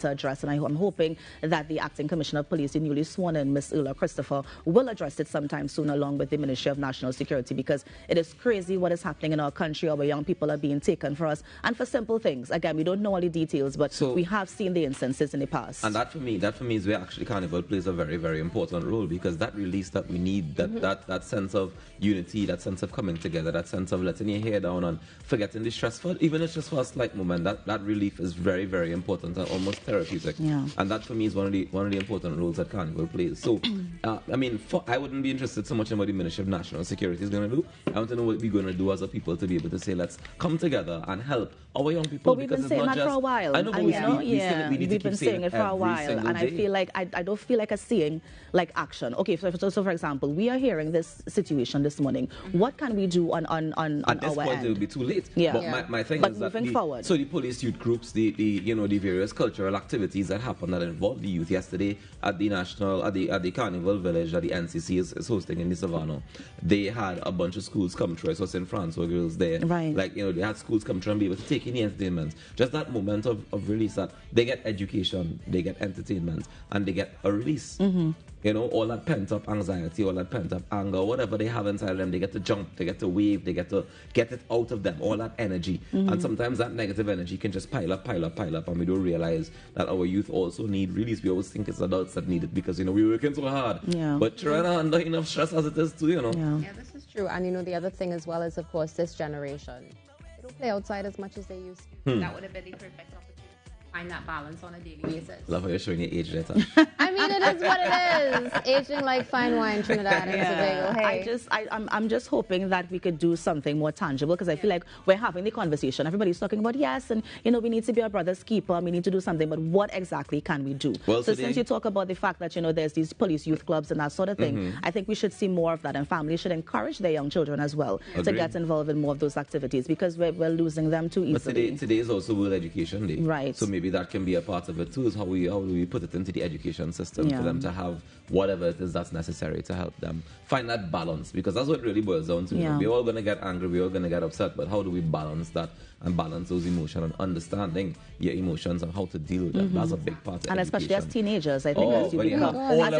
to address, and I'm hoping that the Acting Commissioner of Police, the newly sworn in, Ms. Ula Christopher, will address it sometime soon along with the Ministry of National Security, because it is crazy what is happening in our country. Our young people are being taken for us, and for simple things. Again, we don't know all the details, but we have seen the instances in the past. And that for me is where actually Carnival plays a very, very important role, because that release that we need, that sense of unity, that sense of coming together, that sense of letting your hair down and forgetting the stress for, even if it's just for a slight moment, that relief is very, very important and almost therapeutic. Yeah. And that for me is one of the important roles that Carnival plays. So, I mean, I wouldn't be interested so much in what the Ministry of National Security is going to do. I want to know what we're going to do as a people to be able to say, let's come together and help our young people. But we've been saying that for a while. I know, but we've been saying it for a while, and I feel like I don't feel like a seeing like action. Okay, so for example, we are hearing this situation this morning. What can we do on at this our point? end? It will be too late. Yeah. But my thing but is that moving forward. So the police youth groups, the various cultural activities that happened that involved the youth yesterday at the Carnival Village that the NCC is hosting in the Savannah. They had a bunch of schools come through. I saw St. Francois girls there. Right. Like, they had schools come through and be able to take in the entertainment. Just that moment of release, that they get education, they get entertainment, and they get a release. All that pent-up anxiety, all that pent-up anger, whatever they have inside them, they get to jump, they get to wave, they get to get it out of them, all that energy. And sometimes that negative energy can just pile up, and we don't realize that our youth also need release. We always think it's adults that need it because, we're working so hard. Yeah. But trying to handle enough stress as it is too, Yeah, this is true. And, the other thing as well is, of course, this generation. They don't play outside as much as they used to. That would have been the perfect opportunity. Find that balance on a daily basis. Love how you're showing your age later. I mean, it is what it is. Aging like fine wine, Trinidad and Tobago. Hey. I'm just hoping that we could do something more tangible, because I feel like we're having the conversation. Everybody's talking about yes, and we need to be our brother's keeper. We need to do something, but what exactly can we do? Well, so since you talk about the fact that there's these police youth clubs and that sort of thing, I think we should see more of that, and families should encourage their young children as well to get involved in more of those activities, because we're losing them too easily. But today is also World Education Day, right? So maybe that can be a part of it too, is how do we put it into the education system for them to have whatever it is that's necessary to help them find that balance, because that's what it really boils down to. We're all going to get angry, we're all going to get upset, but how do we balance that and balance those emotions and understanding your emotions and how to deal with them? That's a big part of and education. Especially as teenagers, I think, as you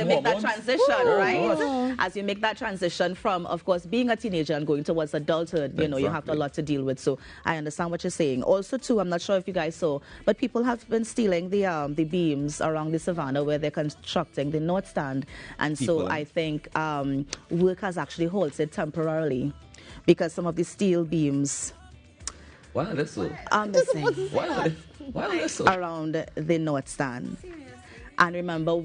make that transition, right? As you make that transition from, of course, being a teenager and going towards adulthood, you have a lot to deal with. So I understand what you're saying. Also, too, I'm not sure if you guys saw, but people have been stealing the beams around the Savannah where they're constructing the North Stand, and so I think work has actually halted temporarily because some of the steel beams. Why are they so? Are missing. Why are they so? Around the North Stand. And remember,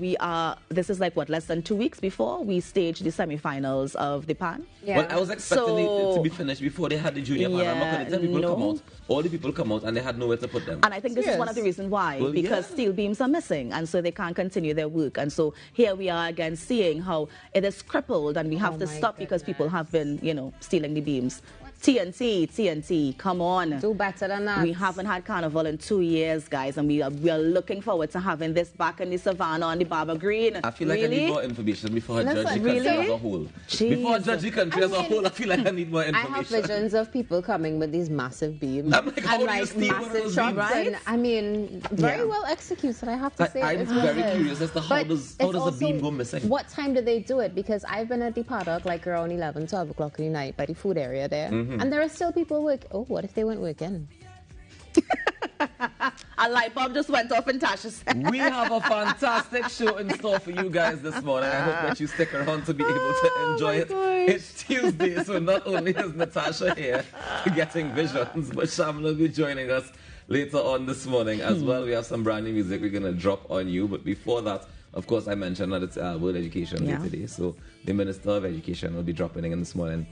this is like, less than 2 weeks before we staged the semi-finals of the PAN? Yeah. Well, I was expecting it to be finished before they had the junior PAN. I'm not going to tell people come out. All the people come out and they had nowhere to put them. And I think this is one of the reasons why, because steel beams are missing, and so they can't continue their work. And so here we are again seeing how it is crippled, and we have to stop because people have been, stealing the beams. TNT, come on. Do better than that. We haven't had Carnival in 2 years, guys, and we are looking forward to having this back in the Savannah on the Barber Green. I feel like I need more information before I judge the country as a whole. Before I judge the country as a whole, I feel like I need more information. I have visions of people coming with these massive beams and massive shots. Right? And very well executed, I have to say. I'm very curious as to how does a beam go missing? What time do they do it? Because I've been at the paddock like around 11, 12 o'clock in the night by the food area there. And there are still people working. Oh, what if they weren't working? A light bulb just went off in Tasha's head. We have a fantastic show in store for you guys this morning. I hope that you stick around to be able to enjoy it. It's Tuesday, so not only is Natasha here getting visions, but Shamla will be joining us later on this morning as well. We have some brand new music we're going to drop on you. But before that, of course, I mentioned that it's World Education Day today. So the Minister of Education will be dropping in this morning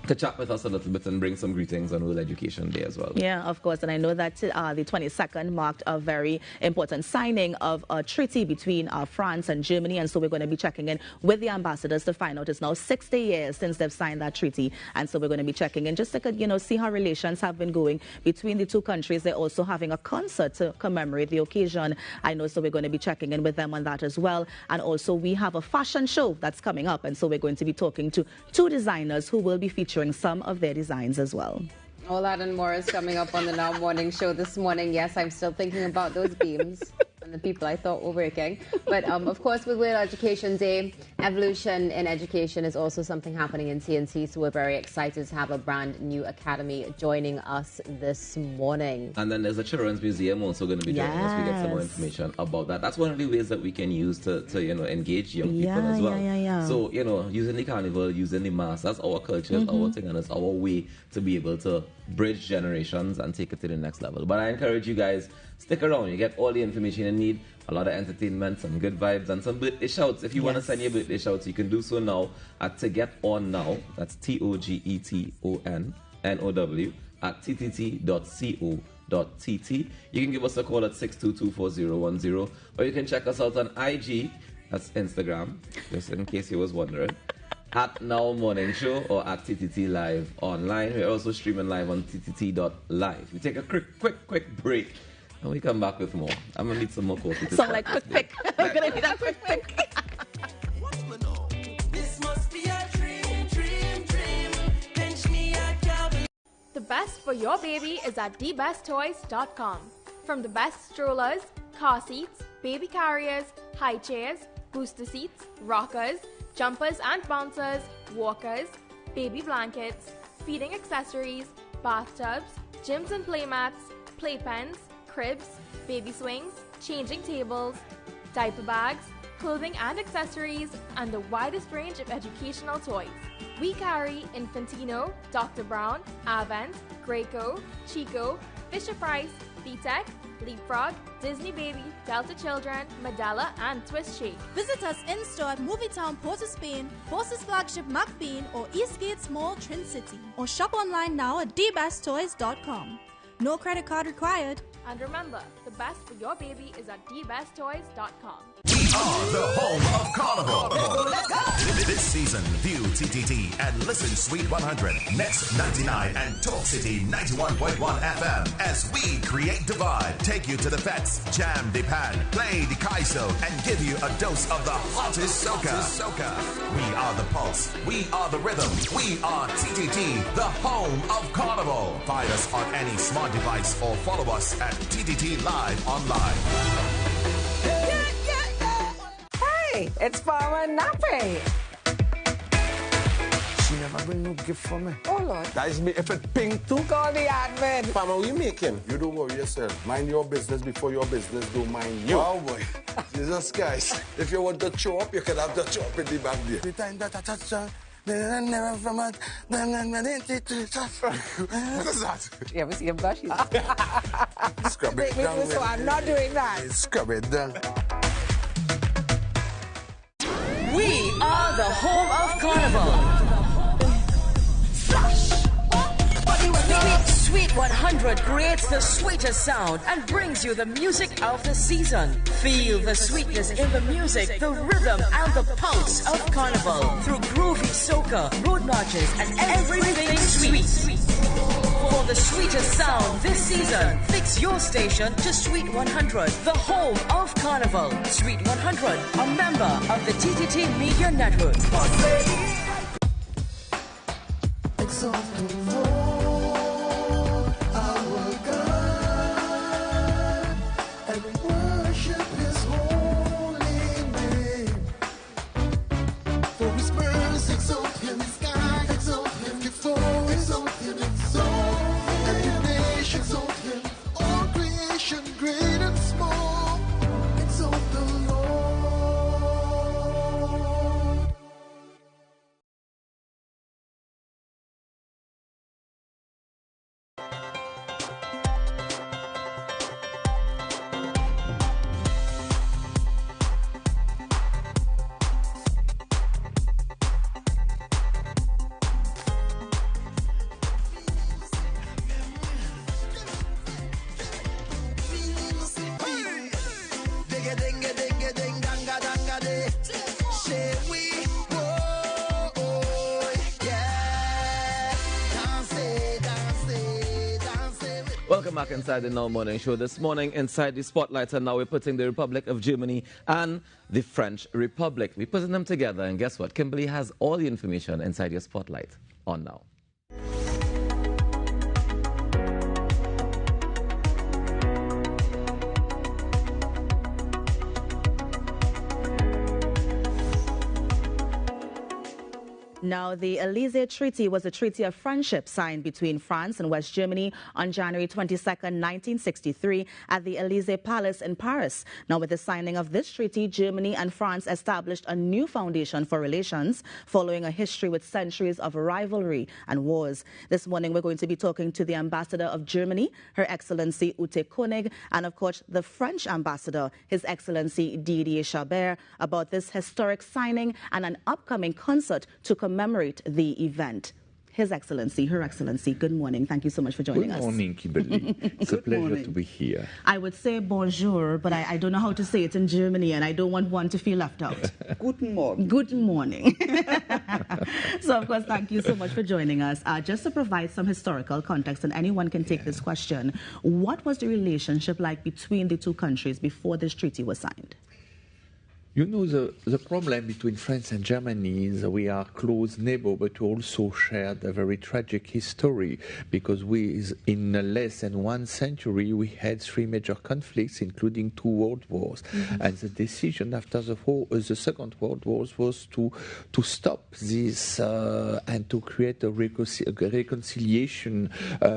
to chat with us a little bit and bring some greetings on World Education Day as well. Yeah, of course. And I know that the 22nd marked a very important signing of a treaty between France and Germany. And so we're going to be checking in with the ambassadors to find out. It's now 60 years since they've signed that treaty. And so we're going to be checking in just to, see how relations have been going between the two countries. They're also having a concert to commemorate the occasion. I know, so we're going to be checking in with them on that as well. And also we have a fashion show that's coming up. And so we're going to be talking to two designers who will be featuring some of their designs as well. All that and more is coming up on the Now Morning Show this morning. Yes, I'm still thinking about those beams. than the people I thought were working. But of course, with World Education Day, evolution in education is also something happening in TNT. So we're very excited to have a brand new academy joining us this morning. And then there's a Children's Museum also going to be joining us. We get some more information about that. That's one of the ways that we can use to engage young people as well. So, using the carnival, using the mass, that's our culture, our thing, and it's our way to be able to bridge generations and take it to the next level. But I encourage you guys, stick around. You get all the information you need, a lot of entertainment, some good vibes, and some birthday shouts. If you want to send your birthday shouts, you can do so now at To Get On Now. That's TOGETONNOW at ttt.co.tt. You can give us a call at 6224010, or you can check us out on IG, that's Instagram, just in case you was wondering, at Now Morning Show or at TTT Live online. We're also streaming live on ttt.live. We take a quick break and we come back with more. I'm gonna need some more coffee. Sound like quick pick. I'm gonna need a quick pick. This must be a dream. Pinch me a cowboy. The best for your baby is at thebesttoys.com. From the best strollers, car seats, baby carriers, high chairs, booster seats, rockers, jumpers and bouncers, walkers, baby blankets, feeding accessories, bathtubs, gyms and playmats, playpens, cribs, baby swings, changing tables, diaper bags, clothing and accessories, and the widest range of educational toys. We carry Infantino, Dr. Brown, Avent, Graco, Chico, Fisher-Price, VTech, Leapfrog, Disney Baby, Delta Children, Medela, and Twist Shake. Visit us in-store at Movietown, Port of Spain, Forces Flagship McBean, or Eastgate Mall, Trin City. Or shop online now at thebesttoys.com. No credit card required. And remember, the best for your baby is at thebesttoys.com. We are the home of Carnival. Let's go. This season, view TTT and listen Sweet 100, Next 99, and Talk City 91.1 FM as we create the vibe, take you to the fets, jam the pan, play the kaiso, and give you a dose of the hottest soca. We are the pulse. We are the rhythm. We are TTT, the home of Carnival. Find us on any smart device or follow us at TTT Live online. Hey, it's Farmer Nappy. She never bring no gift for me. Oh, Lord. That is me. If it pink too. Call the admin. Farmer, what you making? You don't worry yourself. Mind your business before your business don't mind you. Oh, boy. Jesus Christ. If you want to show up, you can have the chop in the back there. The time that I touch her, never from it. What is that? You ever see him blush? Scrub it down. So I'm not doing that. Scrub it down. We are the home of Carnival. Sweet 100 creates the sweetest sound and brings you the music of the season. Feel the sweetness in the music, the rhythm, and the pulse of Carnival through groovy soca, road marches, and everything sweet. For the sweetest sound this season, fix your station to Sweet 100, the home of Carnival. Sweet 100, a member of the TTT Media Network. Welcome back inside the Now Morning Show. This morning, inside the spotlights, and now we're putting the Republic of Germany and the French Republic. We're putting them together, and guess what? Kimberly has all the information inside your spotlight on now. Now, the Élysée Treaty was a treaty of friendship signed between France and West Germany on January 22nd, 1963 at the Élysée Palace in Paris. Now, with the signing of this treaty, Germany and France established a new foundation for relations following a history with centuries of rivalry and wars. This morning, we're going to be talking to the Ambassador of Germany, Her Excellency Ute Koenig, and of course, the French Ambassador, His Excellency Didier Chabert, about this historic signing and an upcoming concert to commemorate the event. His Excellency, Her Excellency, good morning. Thank you so much for joining us. Good morning, Kimberly. It's a pleasure to be here. I would say bonjour, but I don't know how to say it in Germany, and I don't want one to feel left out. Guten Morgen. Good morning. So, of course, thank you so much for joining us. Just to provide some historical context, and anyone can take this question, what was the relationship like between the two countries before this treaty was signed? You know, the problem between France and Germany is we are close neighbors, but we also shared a very tragic history because in less than 1 century, we had 3 major conflicts, including 2 world wars. Mm-hmm. And the decision after the Second World War was to stop this and to create a reconciliation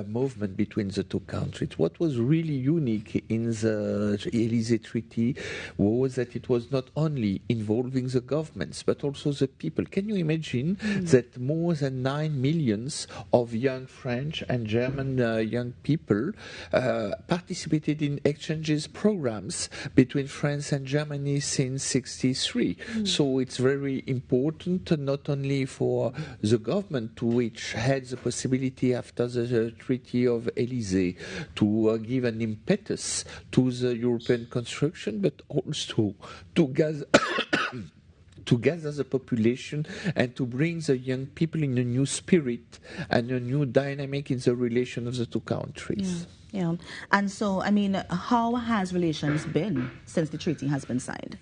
movement between the two countries. What was really unique in the Élysée Treaty was that it was not only involving the governments, but also the people. Can you imagine that more than 9 million of young French and German young people participated in exchanges programs between France and Germany since 1963? So it's very important not only for the government, which had the possibility after the Treaty of Élysée to give an impetus to the European construction, but also to gather the population and to bring the young people in a new spirit and a new dynamic in the relation of the two countries. Yeah. And so, I mean, how has relations been since the treaty has been signed?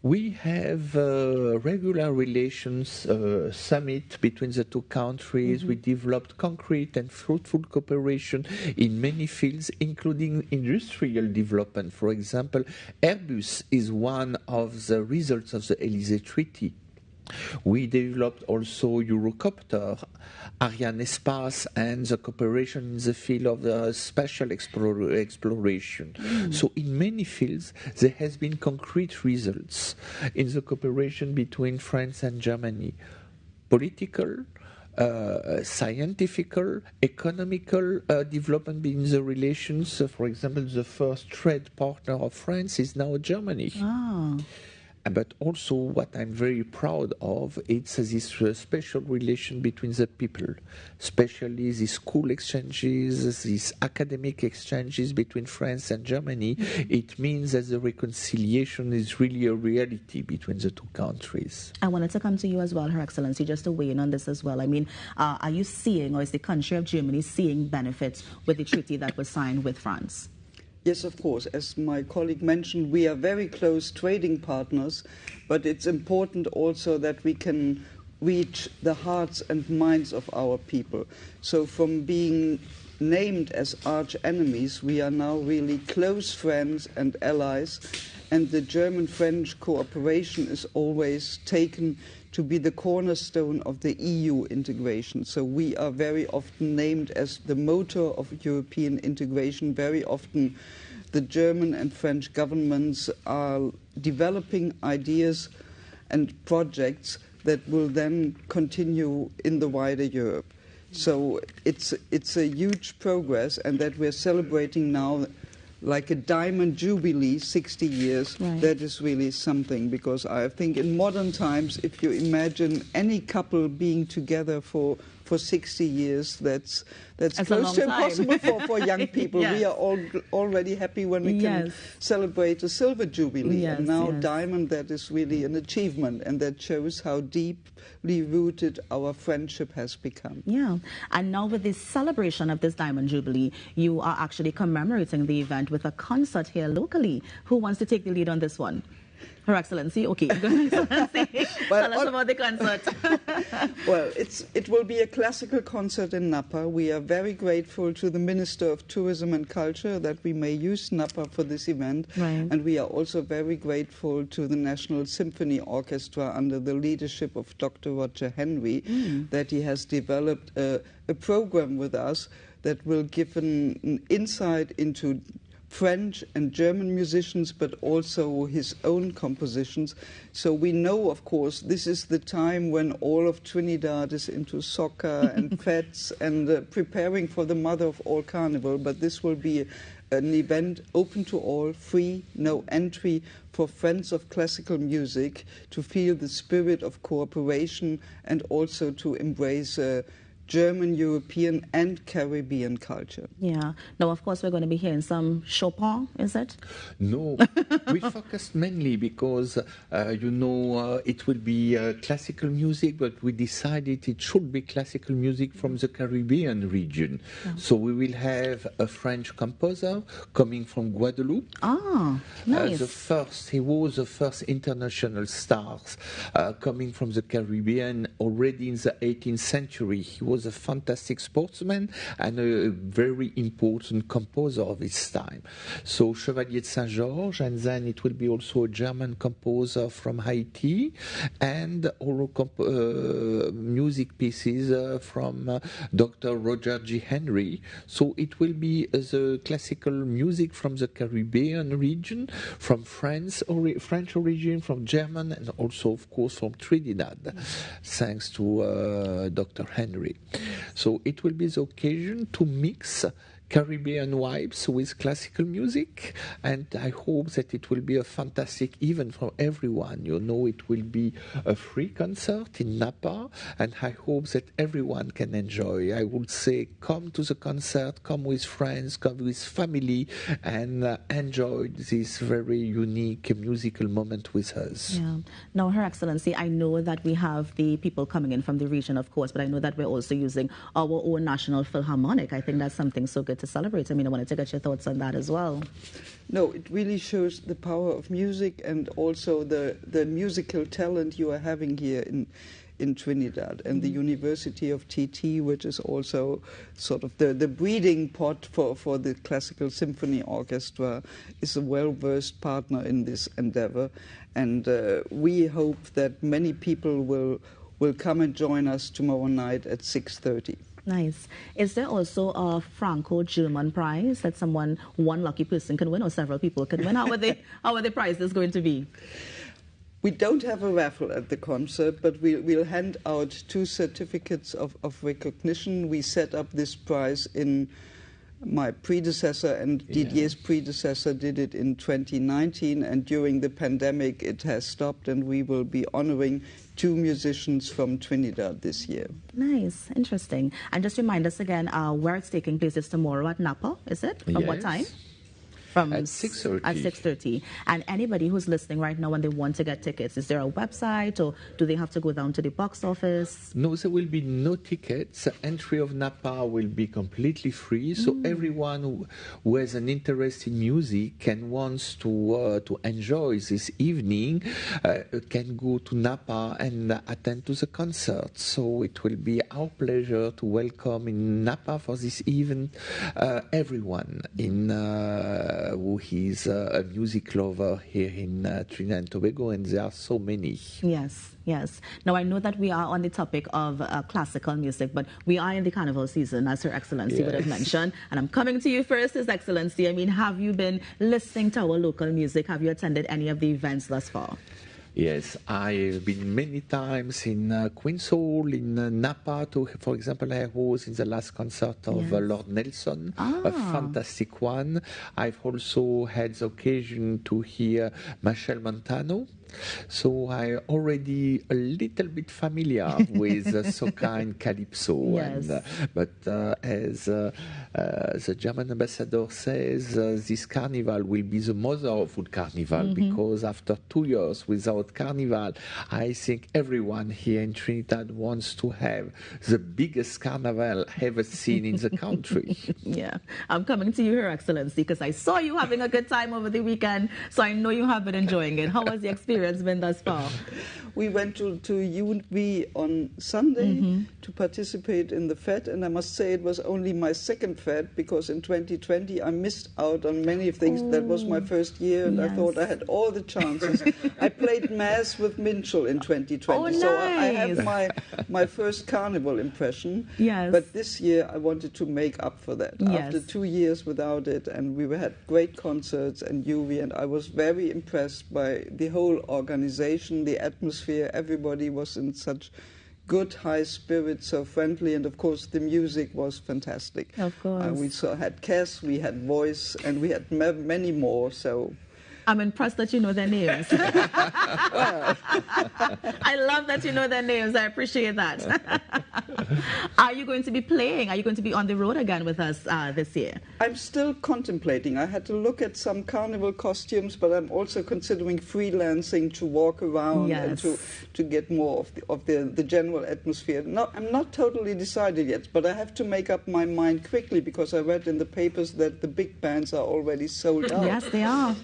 We have regular relations summit between the two countries. Mm-hmm. We developed concrete and fruitful cooperation in many fields, including industrial development. For example, Airbus is one of the results of the Élysée Treaty. We developed also Eurocopter, Arianespace, and the cooperation in the field of the spatial exploration. So in many fields, there has been concrete results in the cooperation between France and Germany. Political, scientific, economical development in the relations. For example, the first trade partner of France is now Germany. Oh. But also what I'm very proud of, it's this special relation between the people, especially these school exchanges, these academic exchanges between France and Germany. It means that the reconciliation is really a reality between the two countries. I wanted to come to you as well, Her Excellency, just to weigh in on this as well. I mean, are you seeing, or is the country of Germany seeing benefits with the treaty that was signed with France? Yes, of course. As my colleague mentioned, we are very close trading partners, but it's important also that we can reach the hearts and minds of our people. So from being named as arch enemies, we are now really close friends and allies, and the German-French cooperation is always taken to be the cornerstone of the EU integration. So we are very often named as the motor of European integration. Very often the German and French governments are developing ideas and projects that will then continue in the wider Europe. So it's a huge progress, and that we're celebrating now like a diamond jubilee, 60 years, right. That is really something, because I think in modern times, if you imagine any couple being together for 60 years, that's close to impossible for young people. Yes. We are all already happy when we can celebrate a silver jubilee. And now diamond, that is really an achievement, and that shows how deeply rooted our friendship has become. Yeah, and now with this celebration of this diamond jubilee, you are actually commemorating the event with a concert here locally. Who wants to take the lead on this one? Her Excellency, okay. Excellency, tell us about the concert. Well, it will be a classical concert in Napa. We are very grateful to the Minister of Tourism and Culture that we may use Napa for this event. Right. And we are also very grateful to the National Symphony Orchestra under the leadership of Dr. Roger Henry that he has developed a program with us that will give an insight into French and German musicians, but also his own compositions. So we know, of course, this is the time when all of Trinidad is into soca and fêtes and preparing for the mother of all Carnival. But this will be an event open to all, free, no entry, for friends of classical music to feel the spirit of cooperation and also to embrace German, European and Caribbean culture. Yeah. Now, of course, we're going to be hearing some Chopin, is it? No, we focused mainly because, it will be classical music, but we decided it should be classical music from the Caribbean region. Yeah. So we will have a French composer coming from Guadeloupe. Ah, nice. He was the first international star coming from the Caribbean already in the 18th century. He was a fantastic sportsman and a very important composer of his time. So Chevalier de Saint-Georges, and then it will be also a German composer from Haiti, and all music pieces from Dr. Roger G. Henry. So it will be the classical music from the Caribbean region, from French origin, from German, and also, of course, from Trinidad, thanks to Dr. Henry. So it will be the occasion to mix Caribbean vibes with classical music, and I hope that it will be a fantastic event for everyone. It will be a free concert in Napa, and I hope that everyone can enjoy. I would say come to the concert, come with friends, come with family, and enjoy this very unique musical moment with us. Yeah. Now, Her Excellency, I know that we have the people coming in from the region, of course, but I know that we're also using our own National Philharmonic. I think that's something so good to celebrate. I mean, I wanted to get your thoughts on that as well. No, it really shows the power of music and also the musical talent you are having here in Trinidad. And the University of TT, which is also sort of the breeding pot for the Classical Symphony Orchestra, is a well-versed partner in this endeavor. And we hope that many people will come and join us tomorrow night at 6:30. Nice. Is there also a Franco-German prize that one lucky person can win, or several people can win? How are the prizes going to be? We don't have a raffle at the concert, but we'll hand out 2 certificates of recognition. We set up this prize in my predecessor, and Didier's predecessor did it in 2019, and during the pandemic it has stopped, and we will be honoring 2 musicians from Trinidad this year. Nice, interesting. And just remind us again where it's taking place. Is tomorrow at Napa, is it? From what time? From at 6:30. At 6:30. And anybody who's listening right now and they want to get tickets, is there a website, or do they have to go down to the box office? No, there will be no tickets. Entry of Napa will be completely free, so everyone who has an interest in music and wants to enjoy this evening can go to Napa and attend to the concert. So it will be our pleasure to welcome in Napa for this event everyone who is a music lover here in Trinidad and Tobago, and there are so many. Yes, yes. Now, I know that we are on the topic of classical music, but we are in the Carnival season, as Her Excellency would have mentioned. And I'm coming to you first, His Excellency. I mean, have you been listening to our local music? Have you attended any of the events thus far? Yes, I've been many times in Queen's Hall, in Napa. For example, I was in the last concert of Lord Nelson, a fantastic one. I've also had the occasion to hear Machel Montano So I already a little bit familiar with Soca and Calypso. Yes. But as the German ambassador says, this carnival will be the mother of all carnival, because after 2 years without carnival, I think everyone here in Trinidad wants to have the biggest carnival ever seen in the country. Yeah, I'm coming to you, Her Excellency, because I saw you having a good time over the weekend, so I know you have been enjoying it. How has the experience been thus far? We went to UNV on Sunday to participate in the Fed, and I must say it was only my second Fed, because in 2020 I missed out on many things. That was my first year, and I thought I had all the chances. I played Mass with Minchel in 2020, so I have my first carnival impression. Yes. But this year I wanted to make up for that. After 2 years without it, and we had great concerts and UV, and I was very impressed by the whole organization, the atmosphere. Everybody was in such good, high spirits, so friendly, and of course the music was fantastic. Of course. We had Cass, we had Voice, and we had many more, so... I'm impressed that you know their names. I love that you know their names. I appreciate that. Are you going to be playing? Are you going to be on the road again with us this year? I'm still contemplating. I had to look at some carnival costumes, but I'm also considering freelancing to walk around and to get more of the general atmosphere. I'm not totally decided yet, but I have to make up my mind quickly, because I read in the papers that the big bands are already sold out. Yes, they are.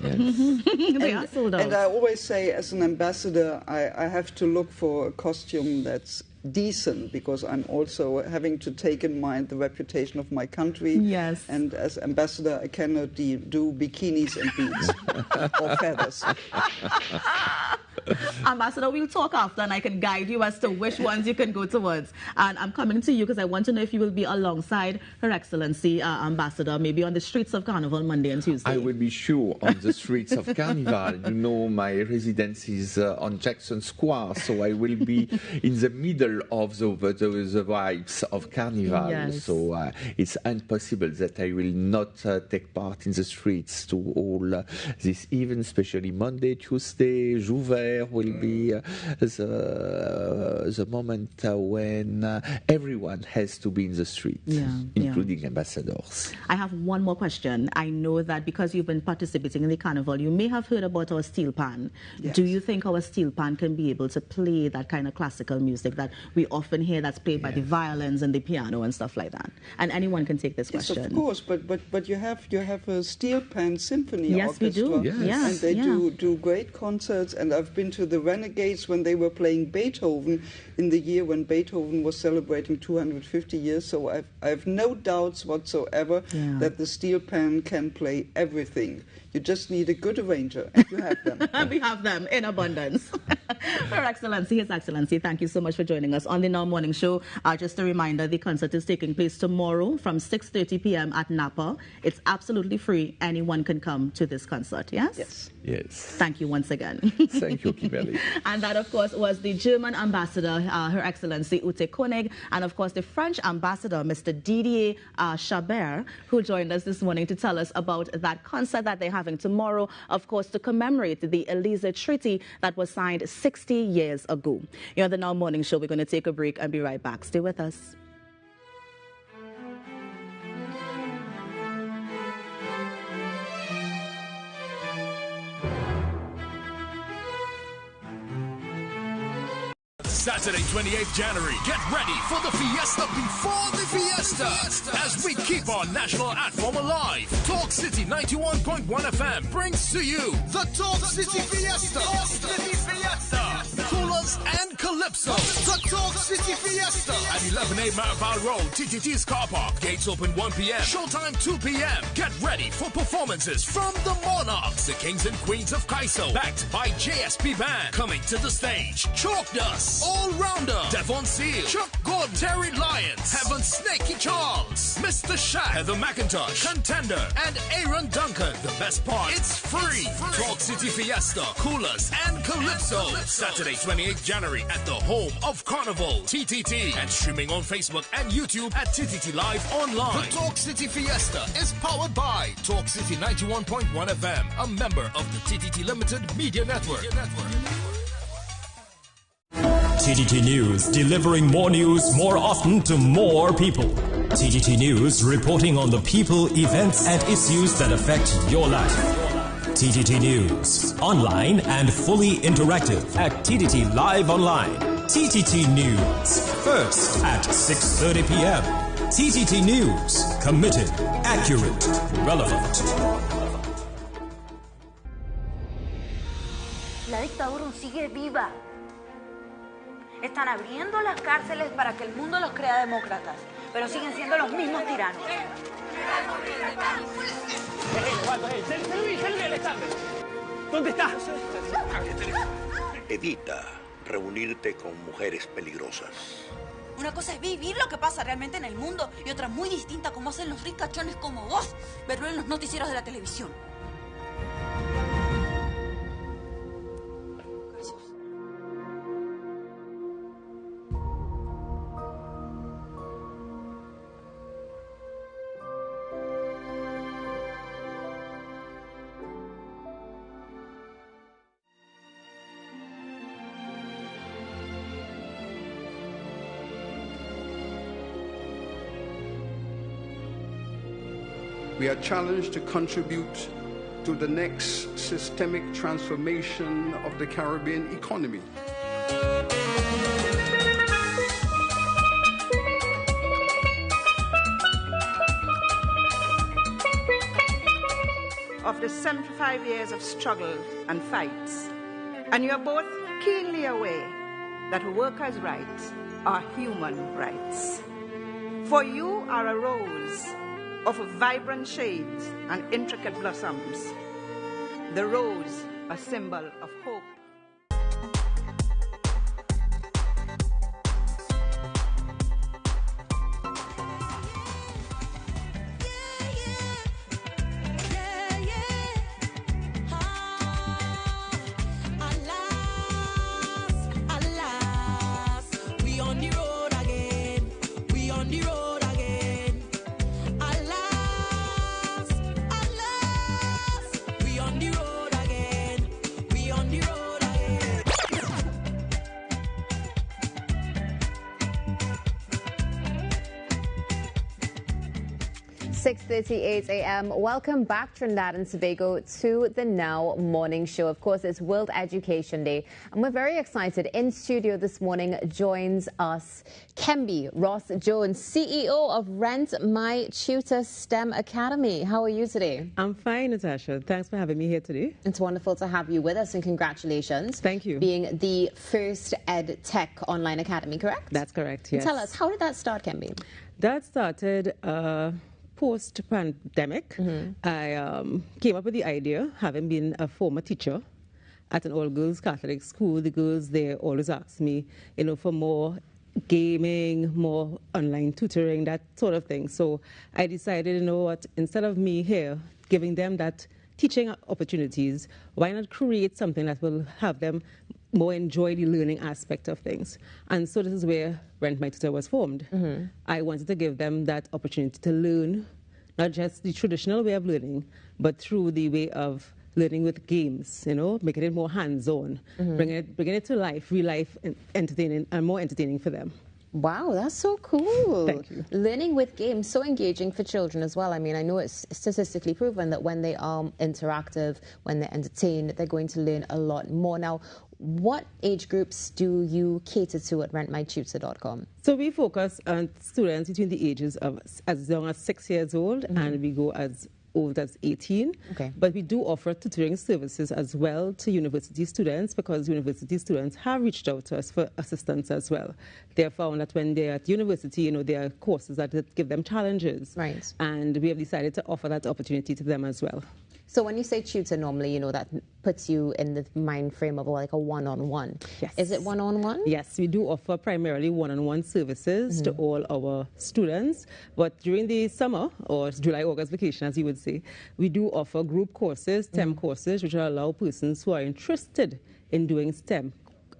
They are sold out. And I always say, as an ambassador, I have to look for a costume that's decent, because I'm also having to take in mind the reputation of my country. Yes. And as ambassador, I cannot do bikinis and beads or feathers. Ambassador, we'll talk after, and I can guide you as to which ones you can go towards. And I'm coming to you because I want to know if you will be alongside Her Excellency, Ambassador, maybe on the streets of Carnival Monday and Tuesday. I will be sure on the streets of Carnival. You know, my residence is on Jackson Square, so I will be in the middle of the vibes of Carnival. Yes. So it's impossible that I will not take part in the streets to all this event, especially Monday, Tuesday, Jouvert will be the moment when everyone has to be in the street, including ambassadors. I have one more question. I know that because you've been participating in the carnival, you may have heard about our steel pan. Yes. Do you think our steel pan can be able to play that kind of classical music that we often hear that's played by the violins and the piano and stuff like that? And anyone can take this question. Yes, of course, but you have a steel pan symphony orchestra. We do. Yes. Yes. And they do great concerts, and I've been to the Renegades when they were playing Beethoven in the year when Beethoven was celebrating 250 years, so I have no doubts whatsoever that the steel pan can play everything. You just need a good arranger, and you have them. We have them in abundance. Her Excellency, His Excellency, thank you so much for joining us on the Now Morning Show. Just a reminder, the concert is taking place tomorrow from 6:30 p.m. at Napa. It's absolutely free. Anyone can come to this concert, yes? Yes. Yes. Thank you once again. Thank you, Kimberly. And that, of course, was the German ambassador, Her Excellency Ute Koenig, and, of course, the French ambassador, Mr. Didier Chabert, who joined us this morning to tell us about that concert that they're having tomorrow, of course, to commemorate the Elysee Treaty that was signed 60 years ago. You're on the Now Morning Show. We're going to take a break and be right back. Stay with us. Saturday, 28th January. Get ready for the fiesta before the fiesta as we keep our national art form alive. Talk City 91.1 FM brings to you the Talk City Fiesta. Coolers and Calypso. The Talk City Fiesta at 11A Maraval Road, TTT's car park. Gates open 1 p.m. Showtime 2 p.m. Get ready for performances from the Monarchs, the Kings and Queens of Kaiso, backed by JSP Band. Coming to the stage, Chalk Dust, All Rounder, Devon Seal, Chuck Gordon, Terry Lyons, Heaven Snaky Charles, Mr. Shaq, Heather McIntosh, Contender, and Aaron Duncan. The best part, it's free. Talk City Fiesta, Coolers, and Calypso. Saturday, 28th January at the home of Carnival, TTT, and streaming on Facebook and YouTube at TTT Live Online. The Talk City Fiesta is powered by Talk City 91.1 FM, a member of the TTT Limited Media Network. TTT News, delivering more news more often to more people. TTT News, reporting on the people, events, and issues that affect your life. TTT News, online and fully interactive at TTT Live Online. TTT News, first at 6:30 p.m. TTT News, committed, accurate, relevant. La dictadura aún sigue viva. Están abriendo las cárceles para que el mundo los crea demócratas, pero siguen siendo los mismos tiranos. ¿Dónde estás? Evita reunirte con mujeres peligrosas. Una cosa es vivir lo que pasa realmente en el mundo y otra muy distinta como hacen los ricachones como vos, verlo en los noticieros de la televisión. We are challenged to contribute to the next systemic transformation of the Caribbean economy. After 75 years of struggle and fights, and you are both keenly aware that workers' rights are human rights. For you are a rose of vibrant shades and intricate blossoms. The rose, a symbol of hope. .38 a.m. Welcome back, Trinidad and Tobago, to the Now Morning Show. Of course, it's World Education Day, and we're very excited. In studio this morning joins us Kemby Ross Jones, CEO of Rent My Tutor STEM Academy. How are you today? I'm fine, Natasha. Thanks for having me here today. It's wonderful to have you with us, and congratulations. Thank you. Being the first ed tech online academy, correct? That's correct, yes. Tell us, how did that start, Kemby? That started post-pandemic. I came up with the idea, having been a former teacher at an all-girls Catholic school. The girls there always asked me, for more gaming, more online tutoring, that sort of thing. So I decided, what, instead of me here giving them that teaching opportunities, why not create something that will have them more enjoy the learning aspect of things? And so this is where Rent My Tutor was formed. I wanted to give them that opportunity to learn, not just the traditional way of learning, but through the way of learning with games, making it more hands-on, bringing it to life, real life, and entertaining, and more entertaining for them. Wow, that's so cool. Thank you. Learning with games, so engaging for children as well. I mean, I know it's statistically proven that when they are interactive, when they're entertained, they're going to learn a lot more. Now, what age groups do you cater to at rentmytutor.com? So we focus on students between the ages of as young as 6 years old, and we go as old as 18. Okay. But we do offer tutoring services as well to university students, because university students have reached out to us for assistance as well. They have found that when they're at university, there are courses that give them challenges. Right. And we have decided to offer that opportunity to them as well. So when you say tutor, normally, that puts you in the mind frame of like a one-on-one. Yes. Is it one-on-one? Yes, we do offer primarily one-on-one services to all our students. But during the summer, or July, August vacation, as you would say, we do offer group courses, STEM courses, which will allow persons who are interested in doing STEM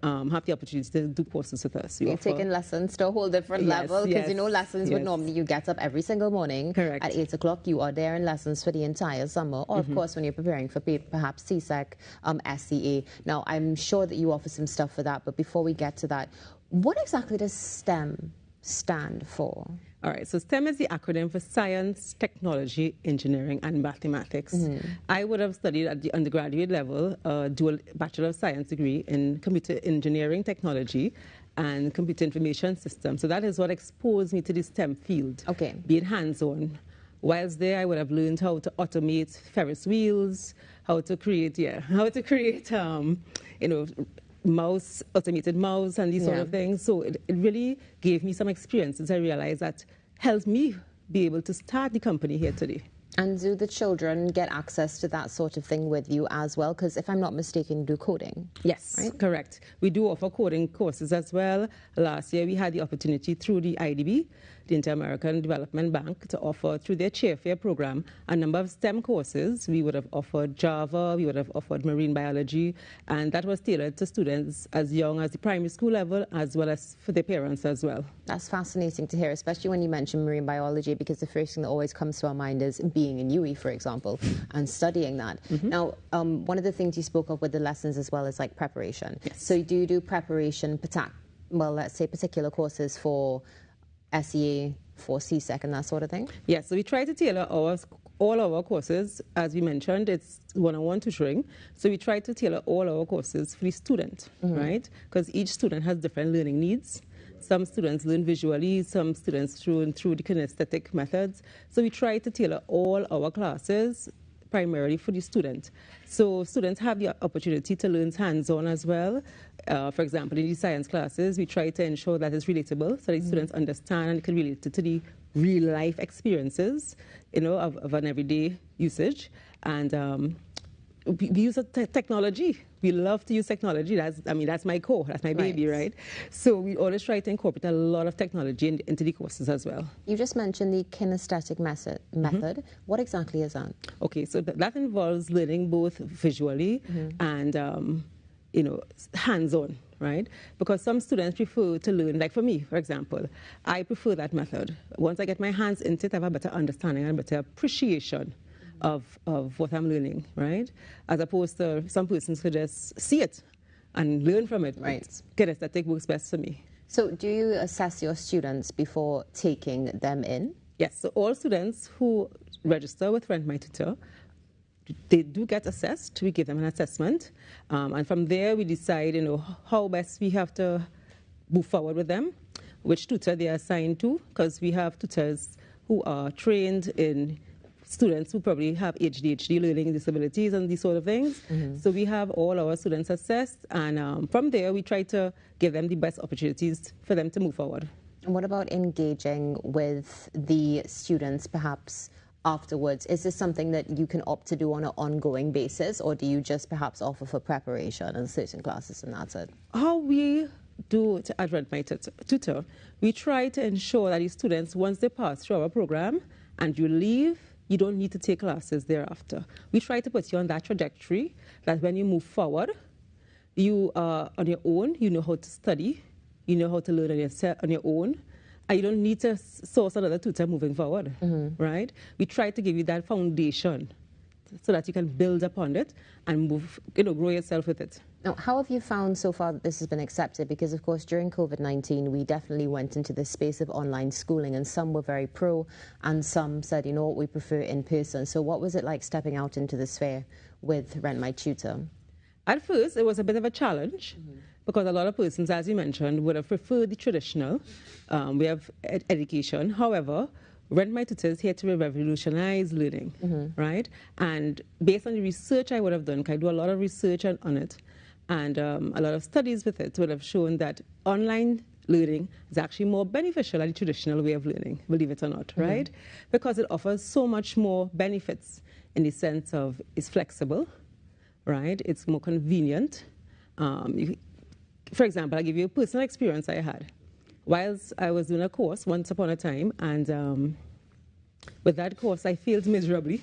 have the opportunity to do courses with us. You're taking lessons to a whole different level, because lessons would normally, you get up every single morning. Correct. At 8 o'clock, you are there in lessons for the entire summer, or of course when you're preparing for perhaps CSEC, SCA. Now, I'm sure that you offer some stuff for that, but before we get to that, what exactly does STEM stand for? All right, so STEM is the acronym for Science, Technology, Engineering, and Mathematics. I would have studied at the undergraduate level, dual Bachelor of Science degree in Computer Engineering Technology and Computer Information Systems. So that is what exposed me to the STEM field, being hands-on. Whilst there, I would have learned how to automate Ferris wheels, how to create, automated mouse and these sort of things. So it really gave me some experiences. I realized that helped me be able to start the company here today. And do the children get access to that sort of thing with you as well? Because if I'm not mistaken, you do coding. Yes, correct. We do offer coding courses as well. Last year, we had the opportunity through the IDB, the Inter-American Development Bank, to offer through their Chairfair program a number of STEM courses. We would have offered Java, we would have offered marine biology, and that was tailored to students as young as the primary school level, as well as for their parents as well. That's fascinating to hear, especially when you mention marine biology, because the first thing that always comes to our mind is being in UE, for example, and studying that. Now, one of the things you spoke of with the lessons as well is like preparation. So do you do preparation, let's say particular courses for SEA, for CSEC and that sort of thing? Yes, so we try to tailor all our courses. As we mentioned, it's one-on-one tutoring. So we try to tailor all our courses for the student, right? Because each student has different learning needs. Some students learn visually, some students through the kinesthetic methods. So we try to tailor all our classes primarily for the student. So students have the opportunity to learn hands-on as well. For example, in the science classes, we try to ensure that it's relatable so that students understand and can relate to the real-life experiences, of an everyday usage. And we use technology. We love to use technology. That's my core. That's my baby, right? So we always try to incorporate a lot of technology into the courses as well. You just mentioned the kinesthetic method. What exactly is that? Okay, so that involves learning both visually and, hands-on, right? Because some students prefer to learn, like for me, for example, I prefer that method. Once I get my hands into it, I have a better understanding and a better appreciation of what I'm learning, right? As opposed to some persons who just see it and learn from it. Right. Kinesthetic works best for me. So do you assess your students before taking them in? Yes, so all students who register with Rent My Tutor, they do get assessed. We give them an assessment. And from there, we decide, how best we have to move forward with them, which tutor they are assigned to, because we have tutors who are trained in students who probably have ADHD, learning disabilities and these sort of things. So we have all our students assessed, and from there we try to give them the best opportunities for them to move forward. And what about engaging with the students perhaps afterwards? Is this something that you can opt to do on an ongoing basis, or do you just perhaps offer for preparation and certain classes and that's it? How we do it at Rent My Tutor, we try to ensure that the students, once they pass through our program and you leave, you don't need to take classes thereafter. We try to put you on that trajectory that when you move forward, you are on your own, you know how to study, you know how to learn on your own, and you don't need to source another tutor moving forward, right? We try to give you that foundation so that you can build upon it and move, grow yourself with it. Now, how have you found so far that this has been accepted? Because, of course, during COVID-19, we definitely went into this space of online schooling, and some were very pro, and some said, we prefer in person. So what was it like stepping out into the sphere with Rent My Tutor? At first, it was a bit of a challenge, because a lot of persons, as you mentioned, would have preferred the traditional way of education. However, Rent My Tutor is here to revolutionize learning, right? And based on the research I would have done, 'cause I do a lot of research on it, and a lot of studies with it would have shown that online learning is actually more beneficial than the traditional way of learning, believe it or not, right? Because it offers so much more benefits in the sense of it's flexible, right? It's more convenient. For example, I'll give you a personal experience I had. Whilst I was doing a course once upon a time, and with that course, I failed miserably,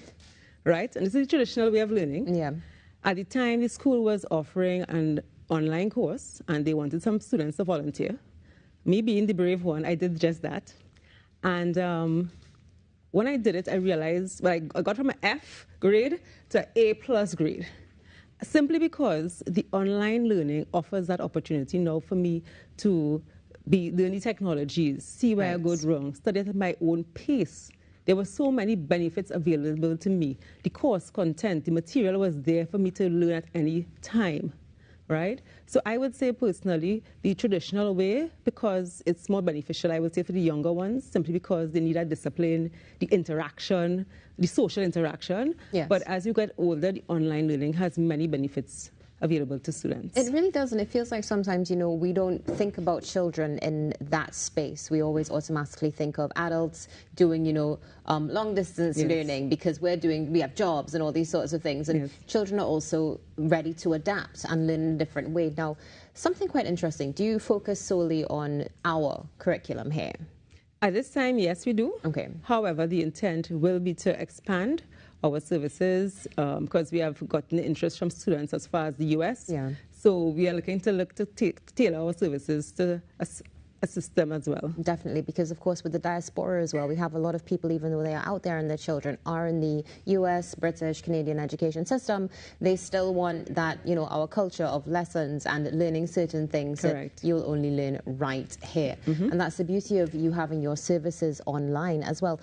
right? And this is the traditional way of learning. Yeah. At the time, the school was offering online course, and they wanted some students to volunteer. Me being the brave one, I did just that. And when I did it, I realized, well, I got from an F grade to an A+ grade. Simply because the online learning offers that opportunity now for me to learn the technologies, see where I go wrong, study at my own pace. There were so many benefits available to me. The course content, the material was there for me to learn at any time, right? So I would say personally, the traditional way, because it's more beneficial, I would say, for the younger ones, simply because they need that discipline, the interaction, the social interaction. Yes. But as you get older, the online learning has many benefits available to students. It really does, and it feels like sometimes, you know, we don't think about children in that space. We always automatically think of adults doing, you know, long distance learning because we have jobs and all these sorts of things, and children are also ready to adapt and learn in a different way. Now, something quite interesting, do you focus solely on our curriculum here? At this time, yes, we do. Okay. However, the intent will be to expand our services because we have gotten interest from students as far as the US. Yeah. So we are looking to tailor our services to assist them as well. Definitely, because of course with the diaspora as well, we have a lot of people, even though they are out there and their children are in the US, British, Canadian education system, they still want that, you know, our culture of lessons and learning certain things that you'll only learn right here. And that's the beauty of you having your services online as well.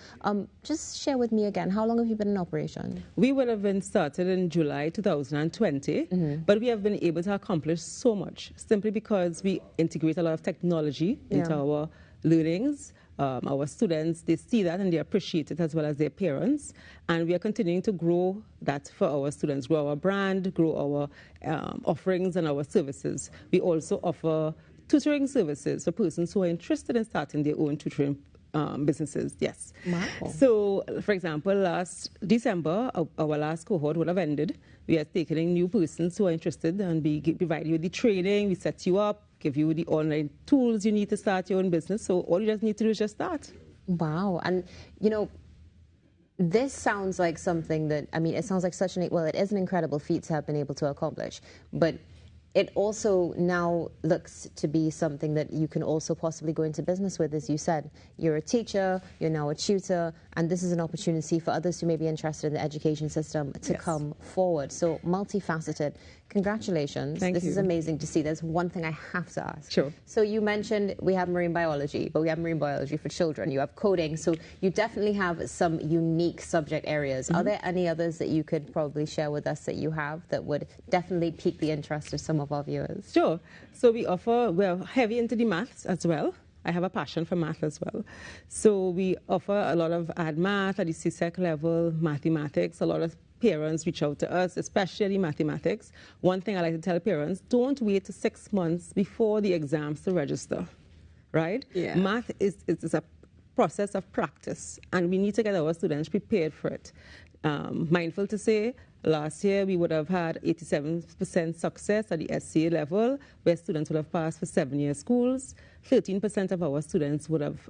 Just share with me again, how long have you been in operation? We would have been started in July 2020, but we have been able to accomplish so much simply because we integrate a lot of technology into our learnings. Our students, they see that and they appreciate it as well as their parents. And we are continuing to grow that for our students, grow our brand, grow our offerings and our services. We also offer tutoring services for persons who are interested in starting their own tutoring businesses, yes. Wow. So, for example, last December, our last cohort would have ended. We are taking new persons who are interested and we provide you with the training, we set you up, give you the online tools you need to start your own business. So all you just need to do is just start. Wow. And, you know, this sounds like something that, I mean, it sounds like such well, it is an incredible feat to have been able to accomplish, but it also now looks to be something that you can also possibly go into business with. As you said, you're a teacher, you're now a tutor, and this is an opportunity for others who may be interested in the education system to come forward. So multifaceted. Congratulations. This is amazing to see. There's one thing I have to ask. Sure. So you mentioned we have marine biology, but we have marine biology for children. You have coding. So you definitely have some unique subject areas. Are there any others that you could probably share with us that you have that would definitely pique the interest of some of our viewers? Sure. So we're heavy into the maths as well. I have a passion for math as well. So we offer a lot of math at the CSEC level, mathematics. A lot of parents reach out to us, especially mathematics. One thing I like to tell parents, don't wait 6 months before the exams to register, right? Yeah. Math is a process of practice, and we need to get our students prepared for it. Mindful to say, last year we would have had 87% success at the SCA level, where students would have passed for 7-year schools. 13% of our students would have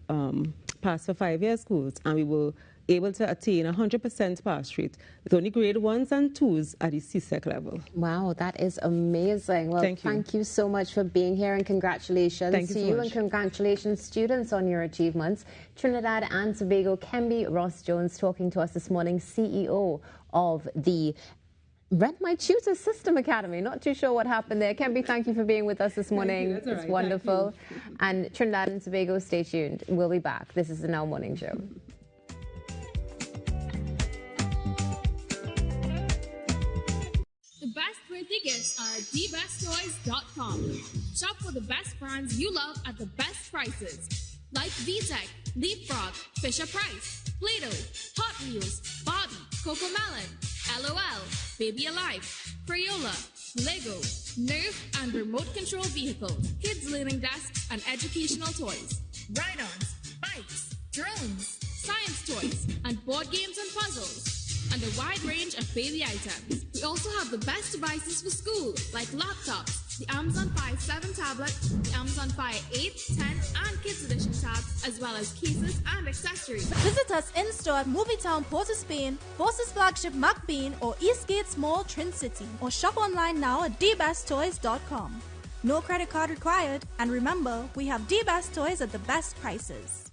passed for 5-year schools, and we were able to attain 100% pass rate with only grade 1s and 2s at the CSEC level. Wow, that is amazing. Well, thank you so much for being here, and congratulations to you, and congratulations, students, on your achievements. Trinidad and Tobago, Kemby Ross Jones talking to us this morning, CEO of the Rent My Tutor System Academy. Not too sure what happened there. Kemby, thank you for being with us this morning. It's wonderful. And Trinidad and Tobago, stay tuned. We'll be back. This is the Now Morning Show. The best birthday gifts are at thebesttoys.com. Shop for the best brands you love at the best prices. Like VTech, Leapfrog, Fisher-Price, Play-Doh, Hot Wheels, Barbie, Cocomelon, LOL, Baby Alive, Crayola, Lego, Nerf, and remote control vehicles, kids learning desks, and educational toys. Ride-ons, bikes, drones, science toys, and board games and puzzles. And a wide range of baby items. We also have the best devices for school, like laptops, the Amazon Fire 7 tablet, the Amazon Fire 8, 10, and Kids Edition tabs, as well as cases and accessories. Visit us in-store at Movietown, Port of Spain, Forces Flagship McBean, or Eastgate Mall, Trin City, or shop online now at dbesttoys.com. No credit card required, and remember, we have D-Best Toys at the best prices.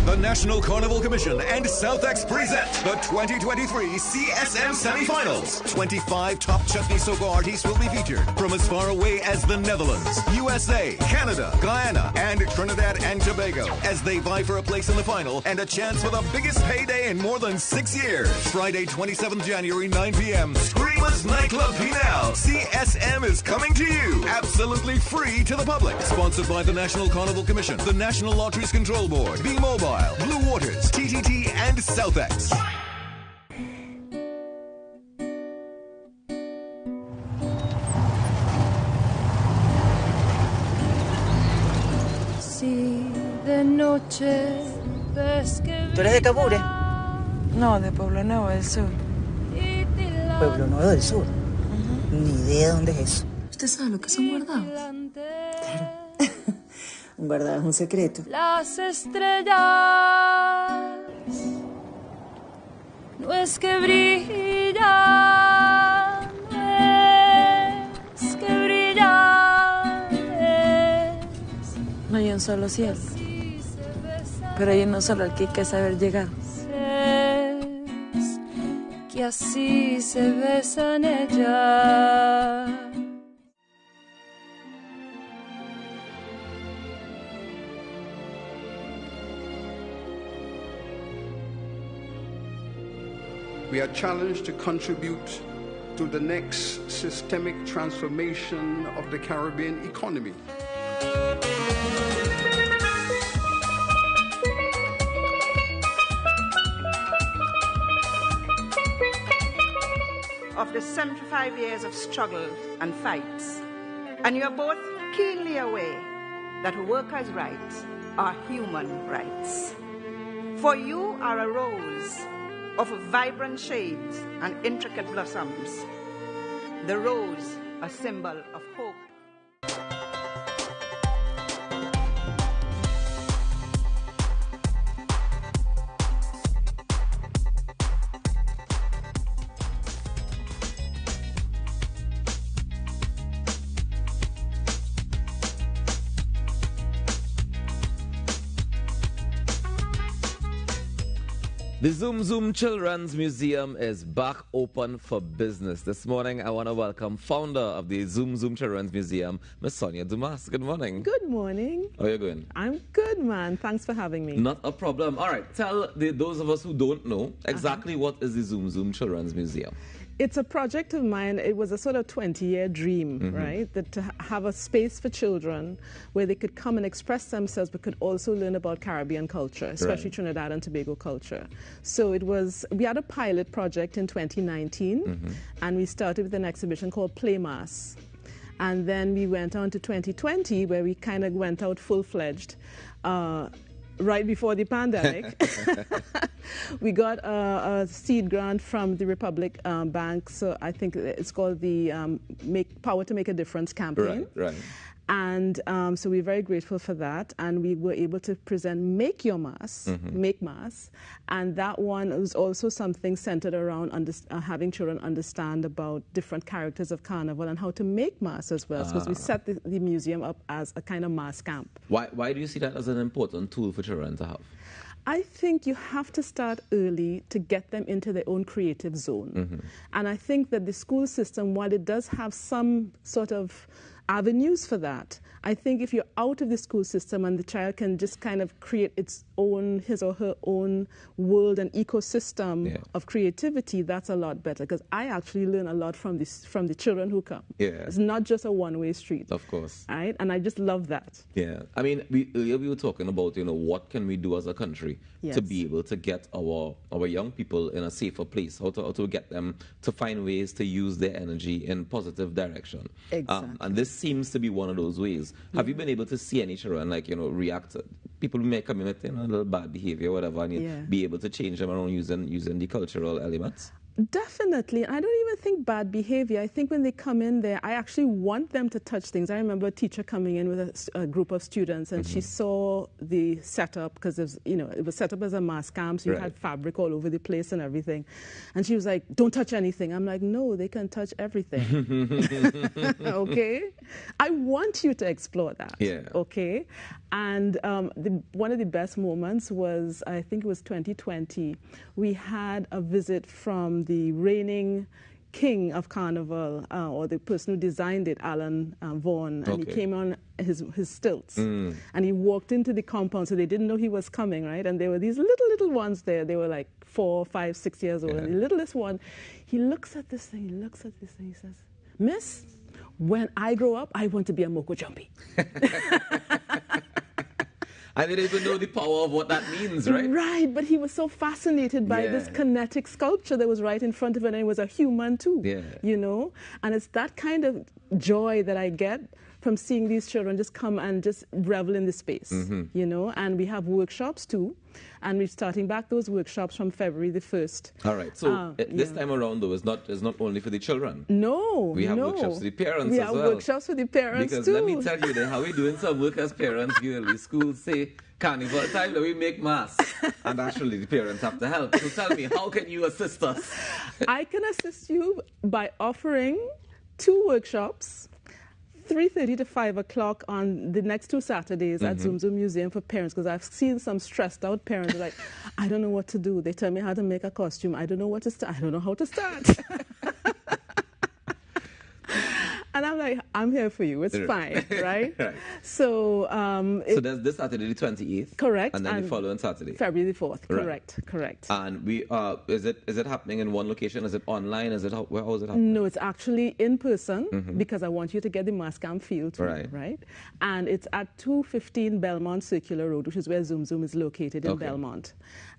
The National Carnival Commission and Southex present the 2023 CSM Semifinals. 25 top chutney soca artists will be featured from as far away as the Netherlands, USA, Canada, Guyana, and Trinidad and Tobago as they vie for a place in the final and a chance for the biggest payday in more than 6 years. Friday, 27th January, 9 p.m. Screamers Nightclub Pinal. CSM is coming to you. Absolutely free to the public. Sponsored by the National Carnival Commission, the National Lotteries Control Board, B-Mobile, Blue Waters, TTT, and Southex. ¿Tú eres de Cabure? No, de Pueblo Nuevo del Sur. ¿Pueblo Nuevo del Sur? Ni idea dónde es eso. ¿Usted sabe lo que es un guardado? Claro. Un guardado es un secreto. Las estrellas no es que brillan, es que brillan. No hay un solo cielo, pero hay uno solo al que hay que saber llegar. Es que así se besan ellas. We are challenged to contribute to the next systemic transformation of the Caribbean economy. Of the 75 years of struggle and fights, and you are both keenly aware that workers' rights are human rights. For you are a rose of vibrant shades and intricate blossoms. The rose, a symbol of hope. The Zoom Zoom Children's Museum is back open for business. This morning, I want to welcome founder of the Zoom Zoom Children's Museum, Ms. Sonia Dumas. Good morning. Good morning. How are you going? I'm good, man. Thanks for having me. Not a problem. All right, tell those of us who don't know exactly what is the Zoom Zoom Children's Museum. It's a project of mine. It was a sort of 20-year dream, right? That to have a space for children where they could come and express themselves, but could also learn about Caribbean culture, especially Trinidad and Tobago culture. So we had a pilot project in 2019, and we started with an exhibition called Play Mass. And then we went on to 2020, where we kind of went out full-fledged. Right before the pandemic, we got a seed grant from the Republic Bank. So I think it's called the Power to Make a Difference campaign. Right. And so we're very grateful for that. And we were able to present Make Your Mass, Make Mass. And that one was also something centered around having children understand about different characters of Carnival and how to make mass as well. Because we set the museum up as a kind of mass camp. Why do you see that as an important tool for children to have? I think you have to start early to get them into their own creative zone. And I think that the school system, while it does have some sort of avenues for that, I think if you're out of the school system and the child can just kind of create his or her own world and ecosystem of creativity, that's a lot better. Because I actually learn a lot from the children who come. It's not just a one-way street. Of course. Right? And I just love that. Yeah. I mean, earlier we were talking about, what can we do as a country to be able to get our young people in a safer place, how to get them to find ways to use their energy in positive direction. Exactly. And this seems to be one of those ways. Have you been able to see any children, react? People may come in with a little bad behavior, whatever, and you be able to change them around using the cultural elements? Definitely. I don't even think bad behavior. I think when they come in there, I actually want them to touch things. I remember a teacher coming in with a group of students, and she saw the setup, because it was set up as a mass camp, so you had fabric all over the place and everything. And she was like, "Don't touch anything." I'm like, "No, they can touch everything." Okay? I want you to explore that. Yeah. Okay? And one of the best moments was, I think it was 2020, we had a visit from the reigning king of Carnival, or the person who designed it, Alan Vaughan, and he came on his stilts, and he walked into the compound, so they didn't know he was coming, right? And there were these little ones there. They were like 4, 5, 6 years old, and the littlest one, he looks at this thing, he says, "Miss, when I grow up, I want to be a Moko Jumpy." I didn't even know the power of what that means, right? Right, but he was so fascinated by this kinetic sculpture that was right in front of him, and it was a human too, you know? And it's that kind of joy that I get from seeing these children just come and just revel in the space, you know? And we have workshops too, and we're starting back those workshops from February the 1st. All right, so this time around, though, it's not only for the children. No, we have workshops for the parents as well. We have workshops for the parents because too. Let me tell you, then, how we doing some work as parents, girly schools say, Carnival time that we make mass, and actually the parents have to help. So tell me, how can you assist us? I can assist you by offering 2 workshops, 3:30 to 5 o'clock on the next 2 Saturdays at Zoom Zoom Museum for parents, because I've seen some stressed out parents like, "I don't know what to do. They tell me how to make a costume. I don't know what to start. I don't know how to start." And I'm like, "I'm here for you. It's fine, right?" So, so there's this Saturday, the 28th. Correct. And then the following Saturday. February the 4th. Correct. And we is it happening in one location? Is it online? How is it happening? No, it's actually in person, because I want you to get the mass camp feel too, right? And it's at 215 Belmont Circular Road, which is where Zoom Zoom is located in Belmont.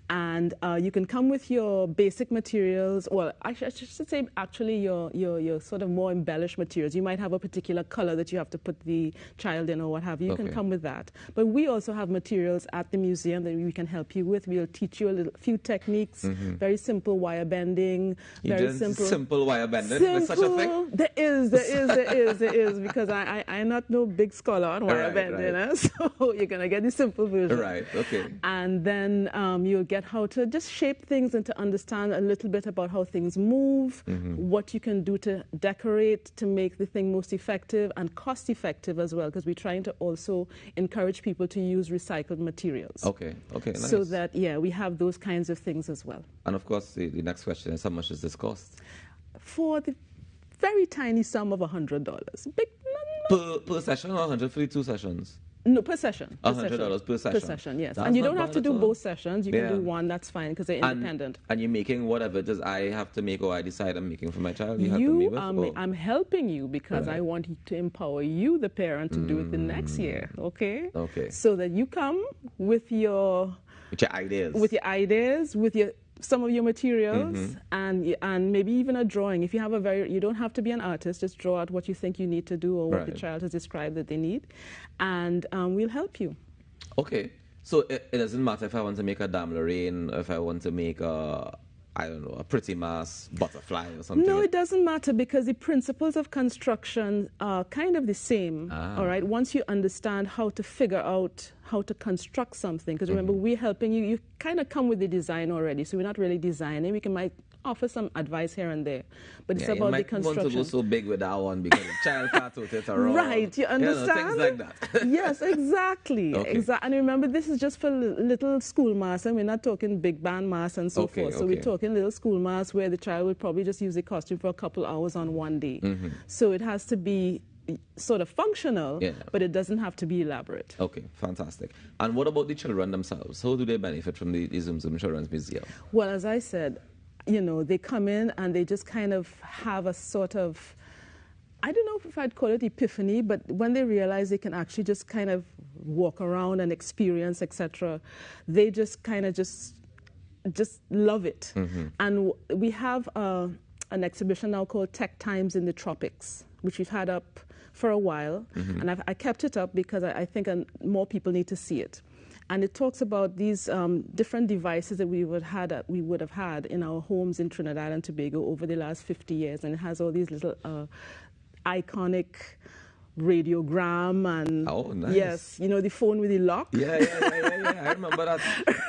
And you can come with your basic materials. Well, I should say actually your sort of more embellished materials. You might have a particular color that you have to put the child in or what have you. You can come with that. But we also have materials at the museum that we can help you with. We'll teach you a few techniques, very simple wire bending, simple wire bending. There's such a thing? There is, because I'm not no big scholar on wire bending, so you're going to get the simple version. Right, okay. And then you'll get how to just shape things and to understand a little bit about how things move, what you can do to decorate to make the thing most effective and cost effective as well, because we're trying to also encourage people to use recycled materials. Okay, nice. So that, we have those kinds of things as well. And of course, the next question is, how much does this cost? For the very tiny sum of $100. Per session or 100 for the 2 sessions? No, per session. $100 per session. Per session, yes. That's and you don't have to do both sessions. You can do one, that's fine, because they're independent. And you're making whatever does I have to make, or I decide I'm making for my child? I'm helping you, because I want to empower you, the parent, to do it the next year, okay? Okay. So that you come with your ideas. With some of your materials, and maybe even a drawing. If you have you don't have to be an artist, just draw out what you think you need to do, or what the child has described that they need, and we'll help you. Okay, so it doesn't matter if I want to make a Dame Lorraine, if I want to make a pretty mass butterfly or something. No, it doesn't matter, because the principles of construction are kind of the same, all right? Once you understand how to figure out how to construct something, because remember, we're helping you. You kind of come with the design already, so we're not really designing. We might offer some advice here and there, but it's about the construction. You might want to go so big with that one, because the child can't put it around. Right, you understand? Things like that. Yes, exactly. And remember, this is just for little school mass, and we're not talking big band mass and so forth. So we're talking little school mass where the child will probably just use the costume for a couple hours on one day. So it has to be sort of functional, but it doesn't have to be elaborate. Okay, fantastic. And what about the children themselves? How do they benefit from the Zoom Zoom Children's Museum? Well, as I said, they come in and they just kind of have a sort of, I don't know if I'd call it epiphany, but when they realize they can actually just kind of walk around and experience, etc., they just kind of just love it. And we have an exhibition now called Tech Times in the Tropics, which we've had up for a while, and I kept it up because I think more people need to see it. And it talks about these different devices that we would have had in our homes in Trinidad and Tobago over the last 50 years. And it has all these little iconic radiogram and yes, you know, the phone with the lock. Yeah. I remember that.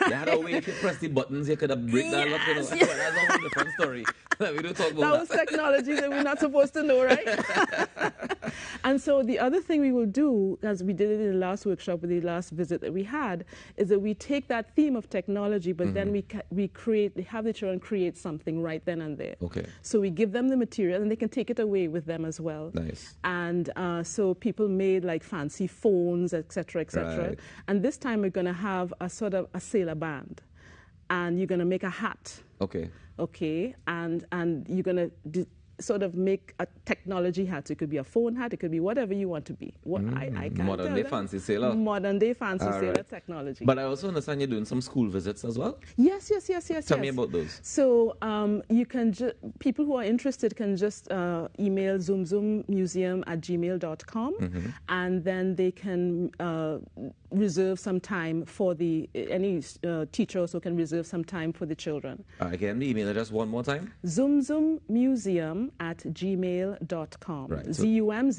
You had a way if you press the buttons, you could have break that lock. You know? That's a whole different story. We don't talk about that was technology that we're not supposed to know, right? And so the other thing we will do, as we did it in the last workshop with the last visit that we had, is that we take that theme of technology, but then we have the children create something right then and there. Okay. So we give them the material, and they can take it away with them as well. Nice. And so people made like fancy phones, etc., etc. Right. And this time we're going to have a sort of a sailor band, and you're going to make a hat. Okay. Okay, and you're going to sort of make a technology hat. It could be a phone hat, it could be whatever you want to be. I can't modern day fancy sailor. Modern day fancy sailor technology. But I also understand you're doing some school visits as well? Yes. Tell me about those. So you can people who are interested can just email zoomzoommuseum@gmail.com, and then they can reserve some time for any teacher also can reserve some time for the children. Again, the email address one more time. zoomzoommuseum@gmail.com. Right. ZUM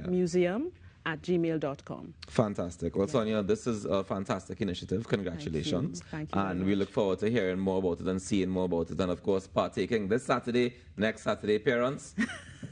museum@gmail.com. Fantastic. Well, Sonia, this is a fantastic initiative. Congratulations. Thank you and we look forward to hearing more about it and seeing more about it, and of course partaking this Saturday, next Saturday. Parents,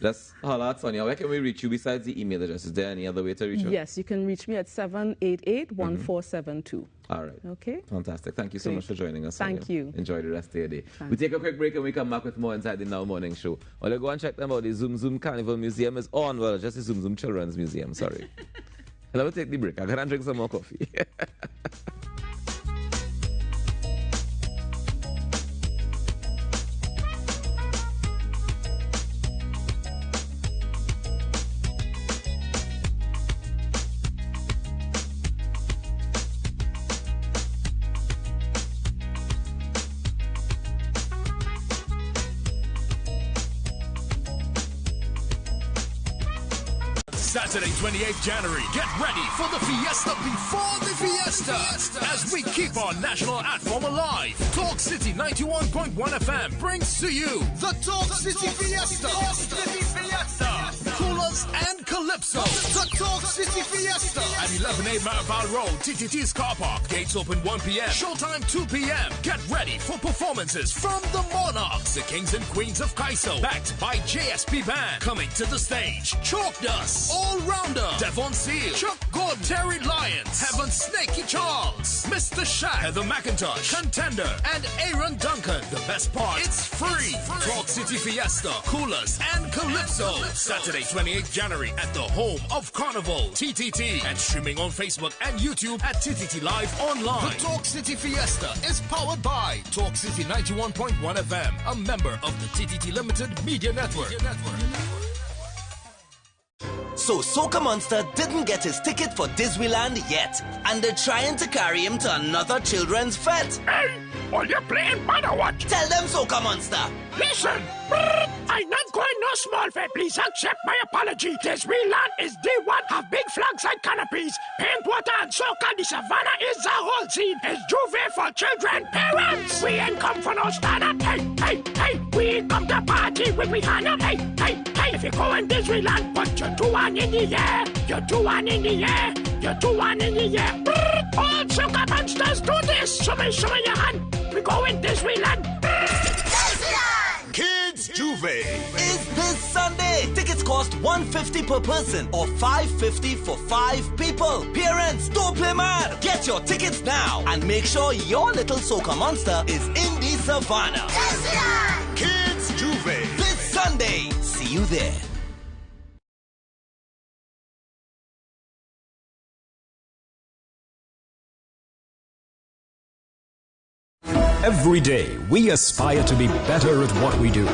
just holler at Sonia. Where can we reach you besides the email address? Is there any other way to reach you? Yes, you can reach me at 788-1472. All right. Okay. Fantastic. Thank you so much for joining us. Sonia. Thank you. Enjoy the rest of your day. Thanks. We take a quick break and we come back with more inside the Now Morning Show. Well, you go and check them out. The Zoom Carnival Museum is on. Well, just the Zoom Children's Museum. Sorry. Let me take the break. I'm going to drink some more coffee. Saturday, 28th January. Get ready for the fiesta before the fiesta as we keep our national art form alive. Talk City 91.1 FM brings to you the Talk City Fiesta. Coolers and Calypso. The Talk City Fiesta at 11A Maraval Road, TTT's car park. Gates open 1 p.m. Showtime 2 p.m. Get ready for performances from the Monarchs, the Kings and Queens of Kaiso, backed by JSP Band. Coming to the stage, Chalk Dust, All Rounder, Devon Seal, Chuck Gordon, Terry Lyons, Heaven Snaky Charles, Mr. Shaq, Heather McIntosh, Contender, and Aaron Duncan. The best part, it's free. Talk City Fiesta, Coolers, and Calypso. Saturday, 28th January at the home of Carnival, TTT, and streaming on Facebook and YouTube at TTT Live Online. The Talk City Fiesta is powered by Talk City 91.1 FM, a member of the TTT Limited Media Network. So Soca Monster didn't get his ticket for Disneyland yet, and they're trying to carry him to another children's fete. Hey, are you playing man or what? Tell them, Soca Monster. Listen, I'm not going no small fete. Please accept my apology. Disneyland is D1, have big flags and canopies, paint water and soca. The savannah is the whole scene. It's Juve for children, parents. We ain't come for no stand-up. Hey, we ain't come to party with we hand up. Hey, if you go in Disneyland, put your two hand in the air. Your two hand in the air. Your two hand in the air. All soca monsters do this. Show me your hand. We go in Disneyland. Kids Juve is this Sunday. Tickets cost $150 per person or $550 for 5 people. Parents, don't play mad. Get your tickets now and make sure your little soca monster is in the savannah. Kids Juve this Sunday. See you there. Every day, we aspire to be better at what we do.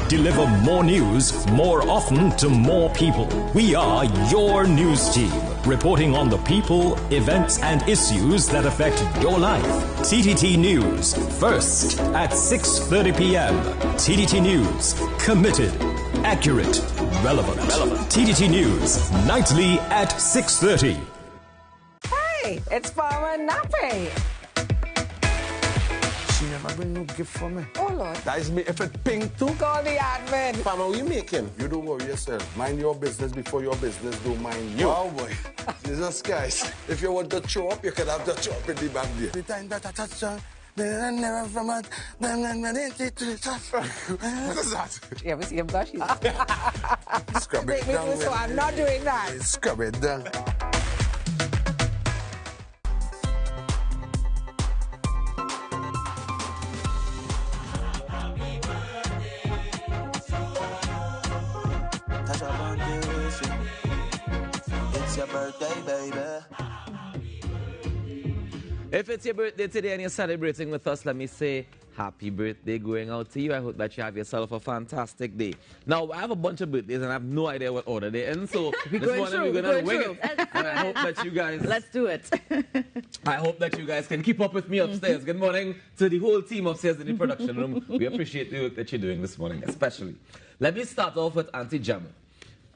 Deliver more news more often to more people. We are your news team, reporting on the people, events, and issues that affect your life. TTT News, first at 6:30 p.m. TTT News, committed, accurate, relevant. TTT News, nightly at 6:30. Nappy. It's Farmer Nappy. She never bring no gift for me. Oh, Lord. That is me. If it pink too. Call the admin. Farmer, what you making? You don't worry yourself. Mind your business before your business don't mind you. Oh, boy. Jesus Christ. If you want to show up, you can have the show up in the back there. The time that I touch on, then never from it. What is that? You ever see him blush? Scrub it down. So I'm not doing that. Scrub it down. It's your birthday, baby. If it's your birthday today and you're celebrating with us, let me say happy birthday going out to you. I hope that you have yourself a fantastic day. Now, I have a bunch of birthdays and I have no idea what order they're in, so this morning we're going to wing it. And I hope that you guys... Let's do it. I hope that you guys can keep up with me upstairs. Good morning to the whole team upstairs in the production room. We appreciate the work that you're doing this morning, especially. Let me start off with Auntie Gemma.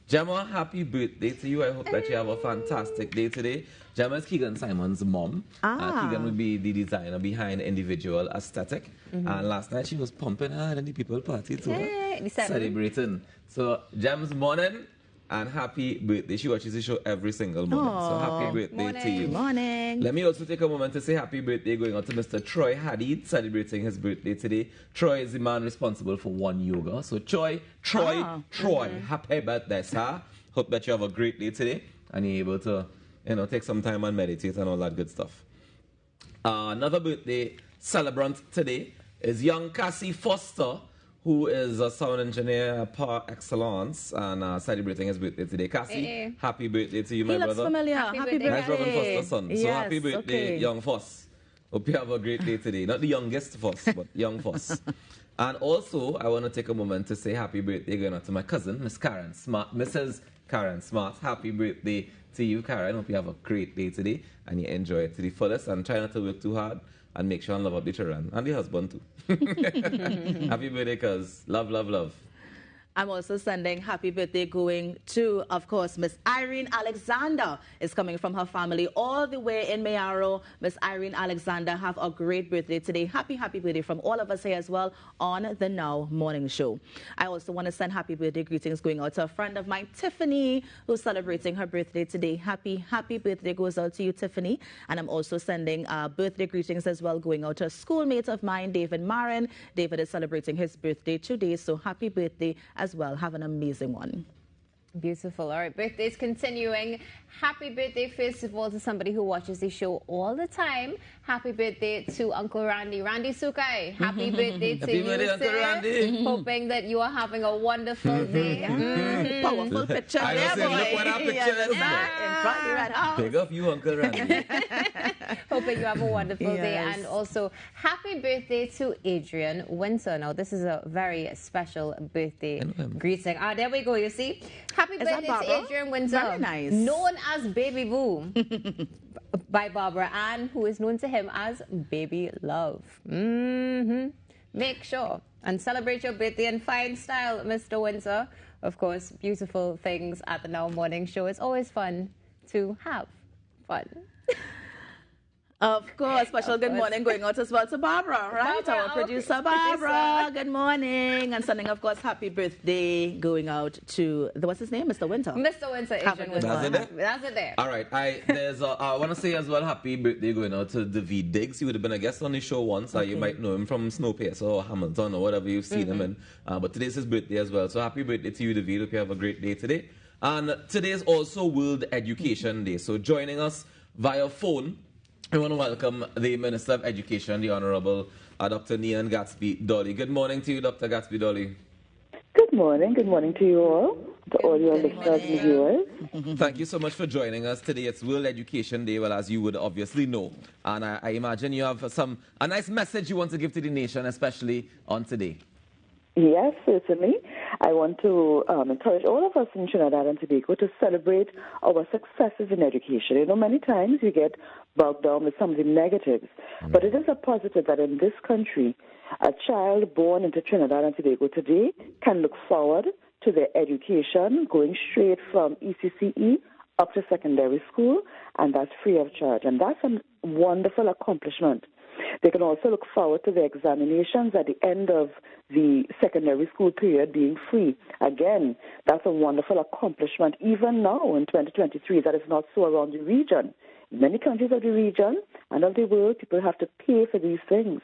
Gemma, happy birthday to you. I hope that you have a fantastic day today. Gemma is Keegan Simon's mom. Keegan will be the designer behind Individual Aesthetic. And last night she was pumping hard in the people party too. Celebrating. So, Gemma's morning and happy birthday. She watches the show every single morning. So happy birthday to you. Morning. Let me also take a moment to say happy birthday going on to Mr. Troy Hadid, celebrating his birthday today. Troy is the man responsible for One Yoga. So Troy, happy birthday, sir. Hope that you have a great day today and you're able to, take some time and meditate and all that good stuff. Another birthday celebrant today is young Cassie Foster, who is a sound engineer par excellence and celebrating his birthday today. Cassie, happy birthday to you, my brother. He looks familiar. Happy birthday. That's Reverend Foster's son. Yes, so happy birthday, young Foss. Hope you have a great day today. Not the youngest Foss, but young Foss. And also, I want to take a moment to say happy birthday going out to my cousin, Miss Karen Smart, Mrs. Karen Smart. Happy birthday to you, Karen. Hope you have a great day today and you enjoy it to the fullest and try not to work too hard. And make sure and love up the children. And the husband, too. Happy birthday, cuz. Love, love, love. I'm also sending happy birthday going to, of course, Miss Irene Alexander is coming from her family all the way in Mayaro. Miss Irene Alexander, have a great birthday today. Happy, happy birthday from all of us here as well on the Now Morning Show. I also want to send happy birthday greetings going out to a friend of mine, Tiffany, who's celebrating her birthday today. Happy, happy birthday goes out to you, Tiffany. And I'm also sending birthday greetings as well going out to a schoolmate of mine, David Marin. David is celebrating his birthday today, so happy birthday as well. Have an amazing one. Beautiful. All right, birthdays continuing. Happy birthday, first of all, to somebody who watches the show all the time. Happy birthday to Uncle Randy. Randy Sukai, happy birthday to you, Uncle Randy. Hoping that you are having a wonderful day. Powerful picture there, boy. Look what our picture is. In front of you right now. Big up you, Uncle Randy. Hoping you have a wonderful day. And also, happy birthday to Adrian Winter. Now, this is a very special birthday greeting. There we go, you see. Happy birthday to Adrian Winter. Very nice. Known as Baby Boo by Barbara Ann, who is known to him as Baby Love. Make sure and celebrate your birthday in fine style, Mr. Winter. Of course, beautiful things at the Now Morning Show. It's always fun to have fun. Of course, special good morning going out as well to Barbara, right? Our producer, Barbara. Good morning. And sending, of course, happy birthday going out to, what's his name? Mr. Winter. Mr. Winter, Adrian Winter. That's it there. All right. I want to say as well, happy birthday going out to David Diggs. He would have been a guest on the show once. You might know him from Snowpiercer or Hamilton or whatever you've seen him in. But today's his birthday as well. So happy birthday to you, David. Hope you have a great day today. And today is also World Education Day. So joining us via phone, I want to welcome the Minister of Education, the Honorable Dr. Nian Gatsby Dolly. Good morning to you, Dr. Gatsby Dolly. Good morning. Good morning to you all, to all your listeners and viewers. Thank you so much for joining us today. It's World Education Day, well, as you would obviously know. And I imagine you have a nice message you want to give to the nation, especially on today. Yes, certainly. I want to encourage all of us in Trinidad and Tobago to celebrate our successes in education. You know, many times we get bogged down with some of the negatives, but it is a positive that in this country, a child born into Trinidad and Tobago today can look forward to their education, going straight from ECCE up to secondary school, and that's free of charge. And that's a wonderful accomplishment. They can also look forward to the examinations at the end of the secondary school period being free. Again, that's a wonderful accomplishment, even now in 2023, that is not so around the region. In many countries of the region and of the world, people have to pay for these things.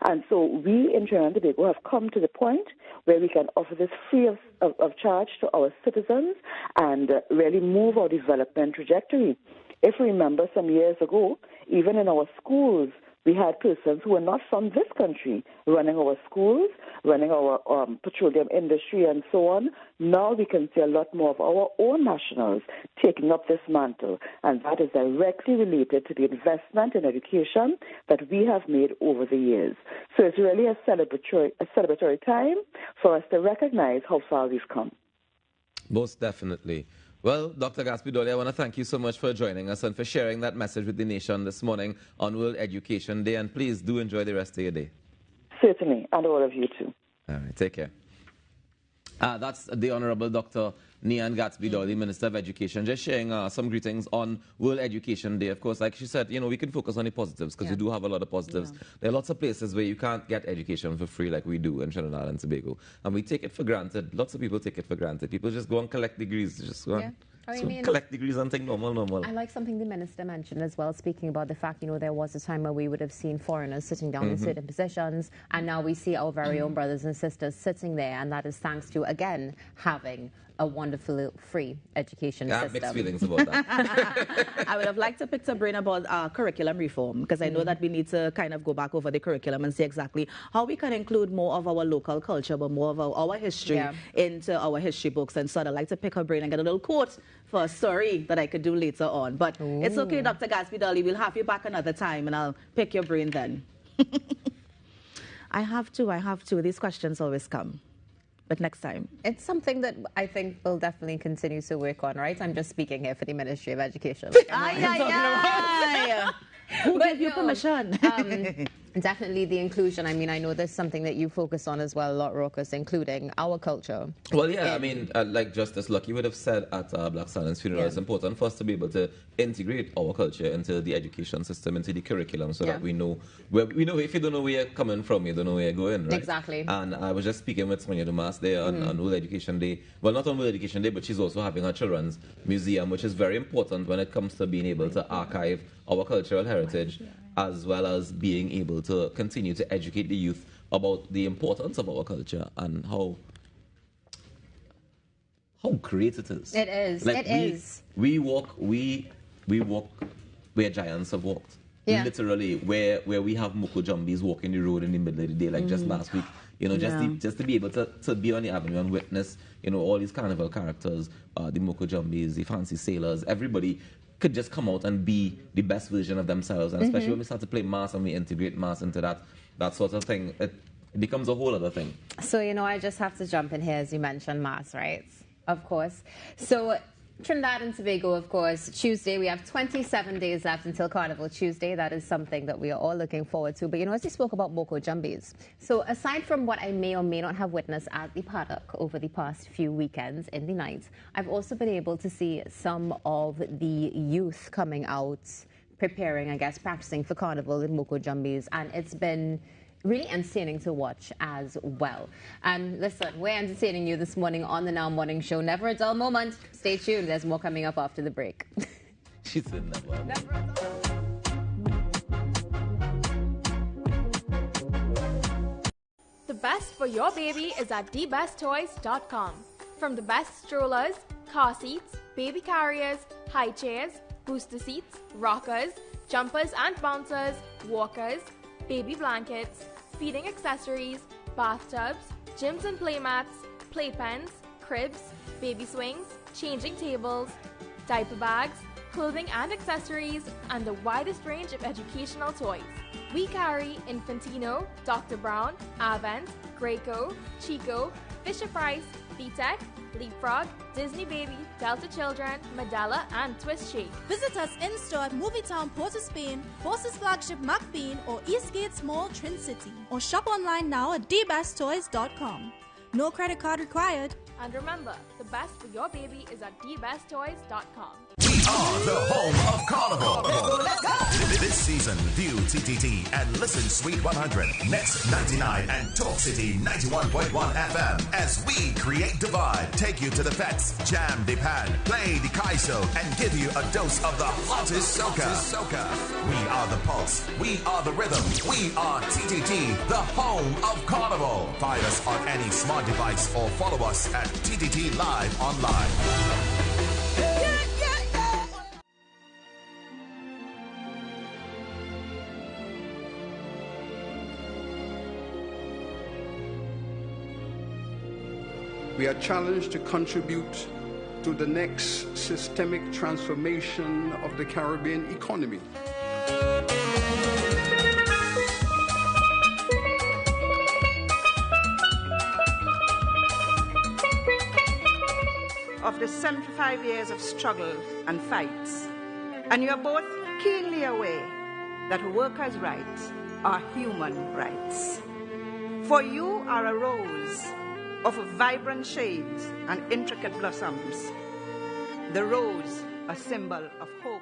And so we in Trinidad and Tobago have come to the point where we can offer this free of charge to our citizens and really move our development trajectory. If you remember some years ago, even in our schools, we had persons who were not from this country running our schools, running our petroleum industry and so on. Now we can see a lot more of our own nationals taking up this mantle, and that is directly related to the investment in education that we have made over the years. So it's really a celebratory time for us to recognize how far we've come. Most definitely. Well, Dr. Gatsby-Dolly, I want to thank you so much for joining us and for sharing that message with the nation this morning on World Education Day. And please do enjoy the rest of your day. Certainly, and all of you too. All right, take care. That's the Honorable Dr. Nian Gatsby-Dolly, Minister of Education, just sharing some greetings on World Education Day. Of course, like she said, you know, we can focus on the positives because we do have a lot of positives. There are lots of places where you can't get education for free like we do in Trinidad and Tobago. And we take it for granted. Lots of people take it for granted. People just go and collect degrees. Just go and collect degrees and think normal. I like something the minister mentioned as well, speaking about the fact, you know, there was a time where we would have seen foreigners sitting down in certain positions, and now we see our very own brothers and sisters sitting there, and that is thanks to, again, having a wonderful free education system. Mixed feelings about that. I would have liked to pick the brain about curriculum reform, because I know that we need to kind of go back over the curriculum and see exactly how we can include more of our local culture, but more of our history into our history books. And so I'd like to pick her brain and get a little quote for a story that I could do later on. But it's okay, Dr. Gatsby-Dolly. We'll have you back another time, and I'll pick your brain then. I have to. These questions always come. But next time. It's something that I think we'll definitely continue to work on, right? I'm just speaking here for the Ministry of Education. Who gave you permission? Definitely the inclusion. I mean, I know there's something that you focus on as well a lot, Raucus, including our culture. Well, yeah, I mean, like Justice Lucky would have said at Black Silence Funeral, it's important for us to be able to integrate our culture into the education system, into the curriculum, so that we know if you don't know where you're coming from, you don't know where you're going, right? Exactly. And I was just speaking with Sonia Dumas there on World Education Day. Well, not on World Education Day, but she's also having her children's museum, which is very important when it comes to being able to archive our cultural heritage, as well as being able to continue to educate the youth about the importance of our culture and how great it is. It is. Like we walk where giants have walked. Yeah. Literally, where we have Moko Jumbies walking the road in the middle of the day, like just last week. You know, just to be able to be on the avenue and witness, you know, all these carnival characters, the Moko Jumbies, the fancy sailors, everybody could just come out and be the best version of themselves. And especially when we start to play mass and we integrate mass into that sort of thing, it becomes a whole other thing. So, you know, I just have to jump in here as you mentioned mass, right? Of course. So Trinidad and Tobago, of course, Tuesday, we have 27 days left until Carnival Tuesday. That is something that we are all looking forward to. But, you know, as you spoke about Moko Jumbies, so aside from what I may or may not have witnessed at the paddock over the past few weekends in the night, I've also been able to see some of the youth coming out, preparing, I guess, practicing for Carnival in Moko Jumbies, and it's been really entertaining to watch as well. And listen, we're entertaining you this morning on the Now Morning Show. Never a dull moment. Stay tuned. There's more coming up after the break. She said that well. The best for your baby is at thebesttoys.com. From the best strollers, car seats, baby carriers, high chairs, booster seats, rockers, jumpers and bouncers, walkers, baby blankets, feeding accessories, bathtubs, gyms and playmats, playpens, cribs, baby swings, changing tables, diaper bags, clothing and accessories, and the widest range of educational toys. We carry Infantino, Dr. Brown, Avent, Graco, Chico, Fisher-Price, VTech, Leapfrog, Disney Baby, Delta Children, Medalla, and Twist Shake. Visit us in-store at Movietown, Port of Spain, Forces Flagship McBean, or Eastgate Mall, Trin City. Or shop online now at thebesttoys.com. No credit card required. And remember, the best for your baby is at dbesttoys.com. We are the home of Carnival. Let's go. This season, view TTT and listen Sweet 100, Next 99, and Talk City 91.1 FM as we create the vibe, take you to the fets, jam the pan, play the kaiso, and give you a dose of the hottest soca. We are the pulse. We are the rhythm. We are TTT, the home of Carnival. Find us on any smart device or follow us at TTT Live online. We are challenged to contribute to the next systemic transformation of the Caribbean economy. Of the 75 years of struggle and fights, and you are both keenly aware that workers' rights are human rights. For you are a rose of vibrant shades and intricate blossoms. The rose, a symbol of hope.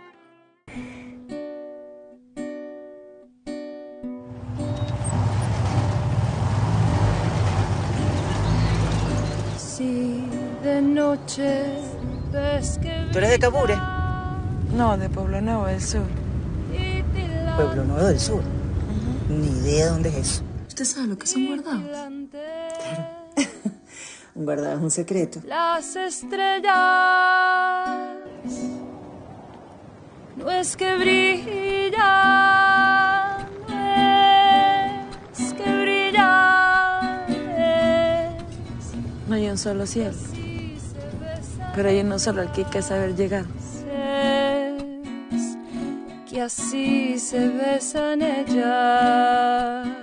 ¿Tú eres de Cabure? No, de Pueblo Nuevo del Sur. Pueblo Nuevo del Sur. Ni idea de dónde es eso. ¿Usted sabe lo que es un guardado? Un guardado es un secreto. Las estrellas no es que brillan, es que brillan. No hay un solo cielo, pero hay uno solo al que hay que saber llegar. Es que así se besan ellas.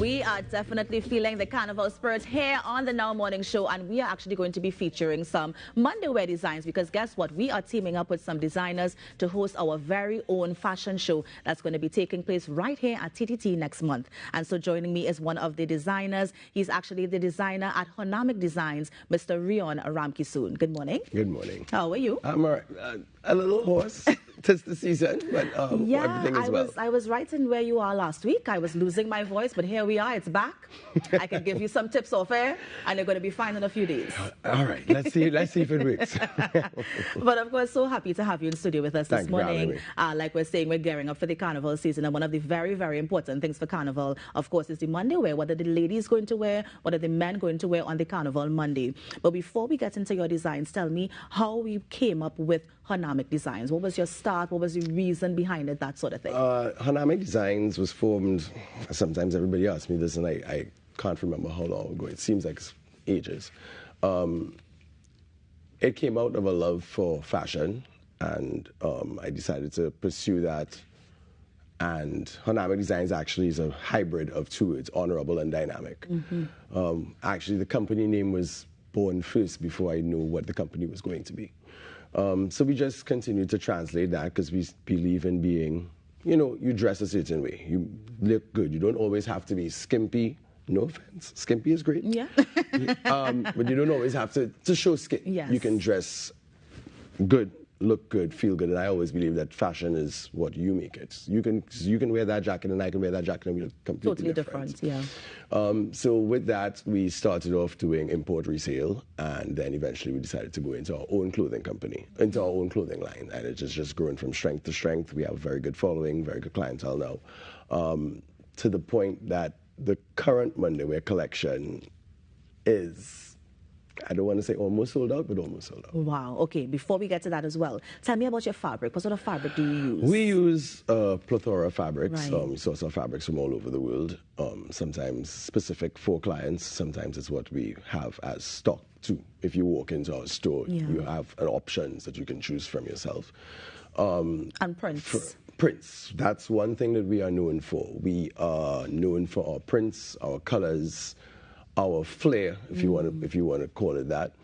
We are definitely feeling the carnival spirit here on the Now Morning Show, and we are actually going to be featuring some Monday wear designs because guess what? We are teaming up with some designers to host our very own fashion show that's going to be taking place right here at TTT next month. And so joining me is one of the designers. He's actually the designer at Honamic Designs, Mr. Rion Ramkisoon. Good morning. Good morning. How are you? I'm all right. A little hoarse. 'Tis the season, but everything is well. I was right in where you are last week. I was losing my voice, but here we are. It's back. I can give you some tips off air, and you're going to be fine in a few days. All right. Let's see if it works. But of course, so happy to have you in studio with us Thank this you for morning. having me. Like we're saying, we're gearing up for the carnival season, and one of the very, very important things for carnival, of course, is the Monday wear. What are the ladies going to wear? What are the men going to wear on the carnival Monday? But before we get into your designs, tell me how we came up with Honamic Designs. What was your start? What was the reason behind it? That sort of thing. Honamic Designs was formed. Sometimes everybody asks me this, and I can't remember how long ago. It seems like it's ages. It came out of a love for fashion, and I decided to pursue that. And Honamic Designs actually is a hybrid of two words, honorable and dynamic. Actually, the company name was born first before I knew what the company was going to be. So we just continue to translate that because we believe in being, you dress a certain way. You look good. You don't always have to be skimpy. No offense. Skimpy is great. Yeah. But you don't always have to show skin. Yes. You can dress good, look good, feel good. And I always believe that fashion is what you make it. You can wear that jacket and I can wear that jacket and we look completely different. Yeah. So with that, we started off doing import resale, and then eventually we decided to go into our own clothing company, into our own clothing line, and it's just grown from strength to strength. We have a very good following, very good clientele now, to the point that the current Monday wear collection is, I don't want to say almost sold out, but almost sold out. Wow. Okay, before we get to that as well, tell me about your fabric. What sort of fabric do you use? We use a plethora of fabrics. Right. We source our fabrics from all over the world. Sometimes specific for clients. Sometimes it's what we have as stock too. If you walk into our store, you have options that you can choose from yourself. And prints. Prints. That's one thing that we are known for. We are known for our prints, our colors, our flair, if you want to call it that.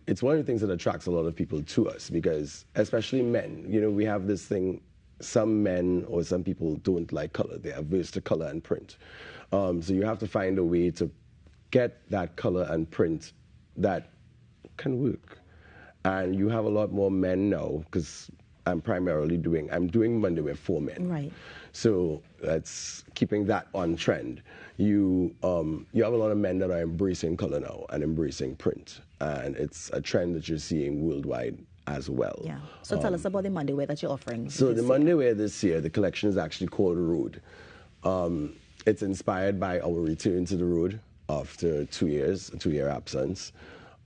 It's one of the things that attracts a lot of people to us because, especially men, you know, we have this thing. Some men or some people don't like color. They are averse to color and print. So you have to find a way to get that color and print that can work. And you have a lot more men now because I'm doing Monday wear for men. Right. So that's keeping that on trend. You have a lot of men that are embracing color now and embracing print, and it's a trend that you're seeing worldwide as well. Yeah. So tell us about the Monday wear that you're offering. So the Monday wear this year, the collection is actually called Road. It's inspired by our return to the road after 2 years, a 2-year absence,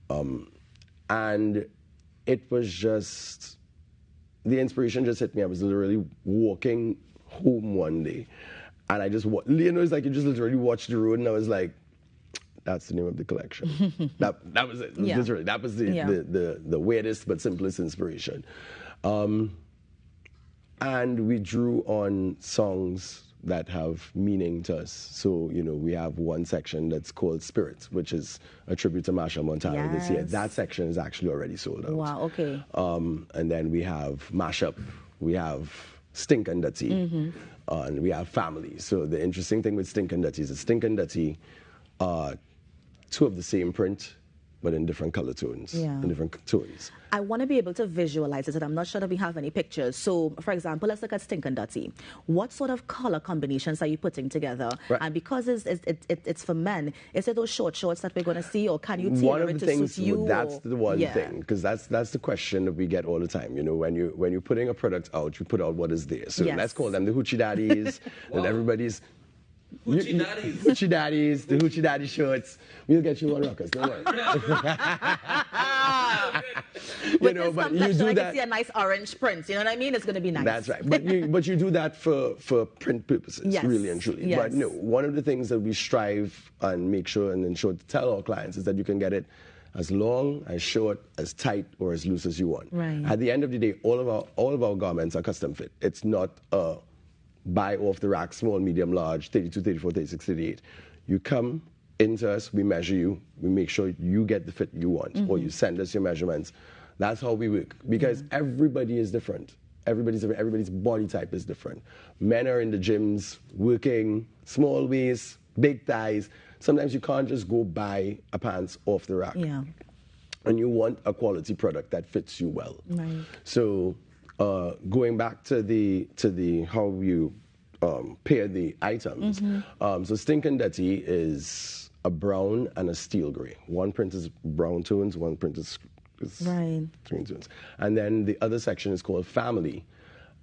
and it was just. The inspiration just hit me. I was literally walking home one day, and I just, you know, it's like you just literally watch the road, and I was like, that's the name of the collection. that was it. Yeah. Literally, that was the weirdest but simplest inspiration. And we drew on songs that have meaning to us. So, you know, we have one section that's called Spirit, which is a tribute to Marsha Montana this year. That section is actually already sold out. Wow, okay. And then we have Mashup, we have Stink and Dirty, and we have Family. So the interesting thing with Stink and Dirty is that Stink and Dirty are two of the same print, but in different color tones, in different tones. I want to be able to visualize it, and I'm not sure that we have any pictures. So, for example, let's look at Stink and Dirty. What sort of color combinations are you putting together? Right. And because it's for men, is it those short shorts that we're going to see, or can you tailor it to suit you? That's the one thing, because that's the question that we get all the time. You know, when you're putting a product out, you put out what is there. So let's call them the Hoochie Daddies, and everybody's... Hoochie Daddies. Hoochie Daddies, the Hoochie Daddy shorts. We'll get you one, Rockers, don't worry. You know, but you do that. I can see a nice orange print. You know what I mean? It's going to be nice. That's right. But you do that for print purposes, really and truly. Yes. But no, one of the things that we strive and make sure and ensure to tell our clients is that you can get it as long, as short, as tight, or as loose as you want. Right. At the end of the day, all of our garments are custom fit. It's not a buy off the rack, small, medium, large, 32, 34, 36, 38. You come into us, we measure you, we make sure you get the fit you want, or you send us your measurements. That's how we work, because everybody is different. Everybody's body type is different. Men are in the gyms working, small waist, big thighs. Sometimes you can't just go buy a pants off the rack. Yeah. And you want a quality product that fits you well. Right. So going back to the how you pair the items. So Stink and Dirty is a brown and a steel gray. One print is brown tones, one print is green tones. And then the other section is called Family.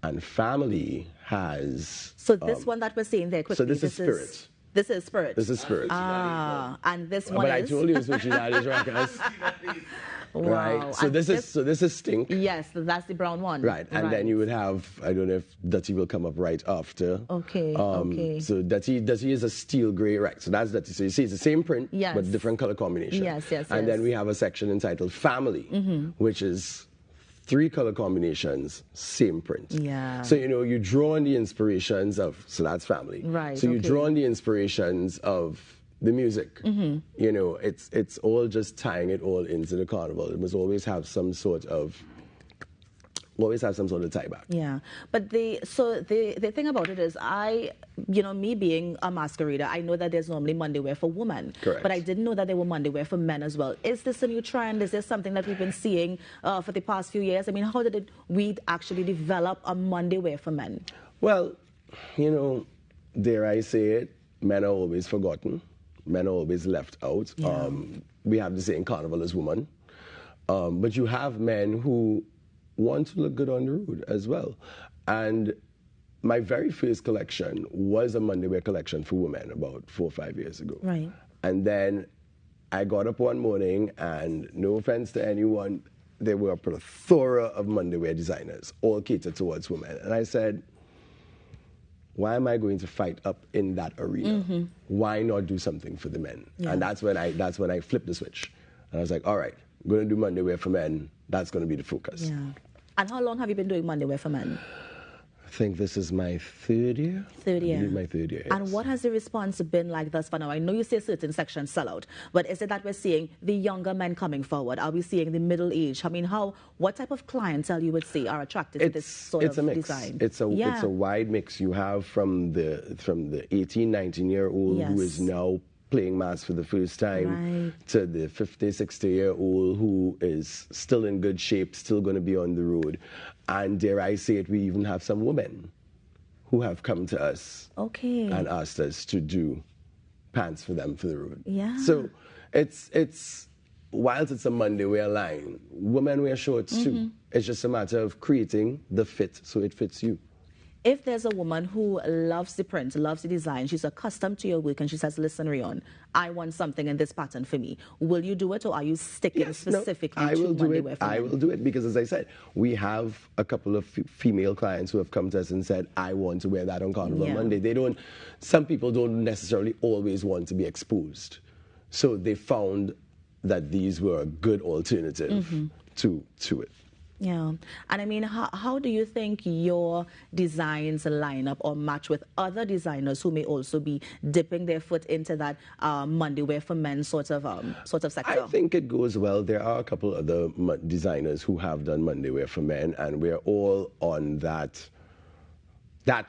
And Family has... So this one that we're seeing there quickly. So this is Spirit. This is Spirit. This is Spirit. And this one but is... I told you it's Hoochie Daddies, Rockers. Wow. Right. So this is Stink. Yes, that's the brown one. Right. And then you would have, I don't know if Dirty will come up right after. Okay. So Dirty is a steel gray, right? So that's Dirty. So you see it's the same print, but different color combination. Yes. And then we have a section entitled Family, which is 3 color combinations, same print. Yeah. So, you know, you draw on the inspirations of, so that's Family. Right. So you draw on the inspirations of the music. You know, it's all just tying it all into the carnival. It must always have some sort of tie back. Yeah, but the thing about it is, me being a masquerader, I know that there's normally Monday wear for women. Correct. But I didn't know that there were Monday wear for men as well. Is this a new trend? Is this something that we've been seeing for the past few years? I mean, how did we actually develop a Monday wear for men? Well, you know, dare I say it, men are always forgotten. Men are always left out. Yeah. We have the same Carnival as women. But you have men who want to look good on the road as well. And my very first collection was a Monday wear collection for women about 4 or 5 years ago. Right. And then I got up one morning, and no offense to anyone, there were a plethora of Monday wear designers, all catered towards women. And I said, why am I going to fight up in that arena? Why not do something for the men? Yeah. And that's when I flipped the switch. And I was like, all right, I'm going to do Monday wear for men. That's going to be the focus. Yeah. And how long have you been doing Monday wear for men? I think this is my third year. Third year. My third year. And what has the response been like thus far? Now, I know you say certain sections sell out, but is it that we're seeing the younger men coming forward? Are we seeing the middle age? I mean, what type of clientele you would say are attracted to this sort of a mix. design? It's a wide mix. You have from the 18, 19-year-old who is now playing mass for the first time to the 50, 60-year-old who is still in good shape, still going to be on the road. And dare I say it, we even have some women who have come to us and asked us to do pants for them for the road. Yeah. So it's whilst it's a Monday wear line, women wear shorts too. It's just a matter of creating the fit so it fits you. If there's a woman who loves the print, loves the design, she's accustomed to your work and she says, listen, Rion, I want something in this pattern for me. Will you do it or are you sticking specifically to Monday wear for men? I will do it because, as I said, we have a couple of female clients who have come to us and said, I want to wear that on Carnival Monday. Some people don't necessarily always want to be exposed. So they found that these were a good alternative to it. Yeah. And I mean, how do you think your designs line up or match with other designers who may also be dipping their foot into that Monday wear for men sort of sector? I think it goes well. There are a couple other designers who have done Monday wear for men, and we're all on that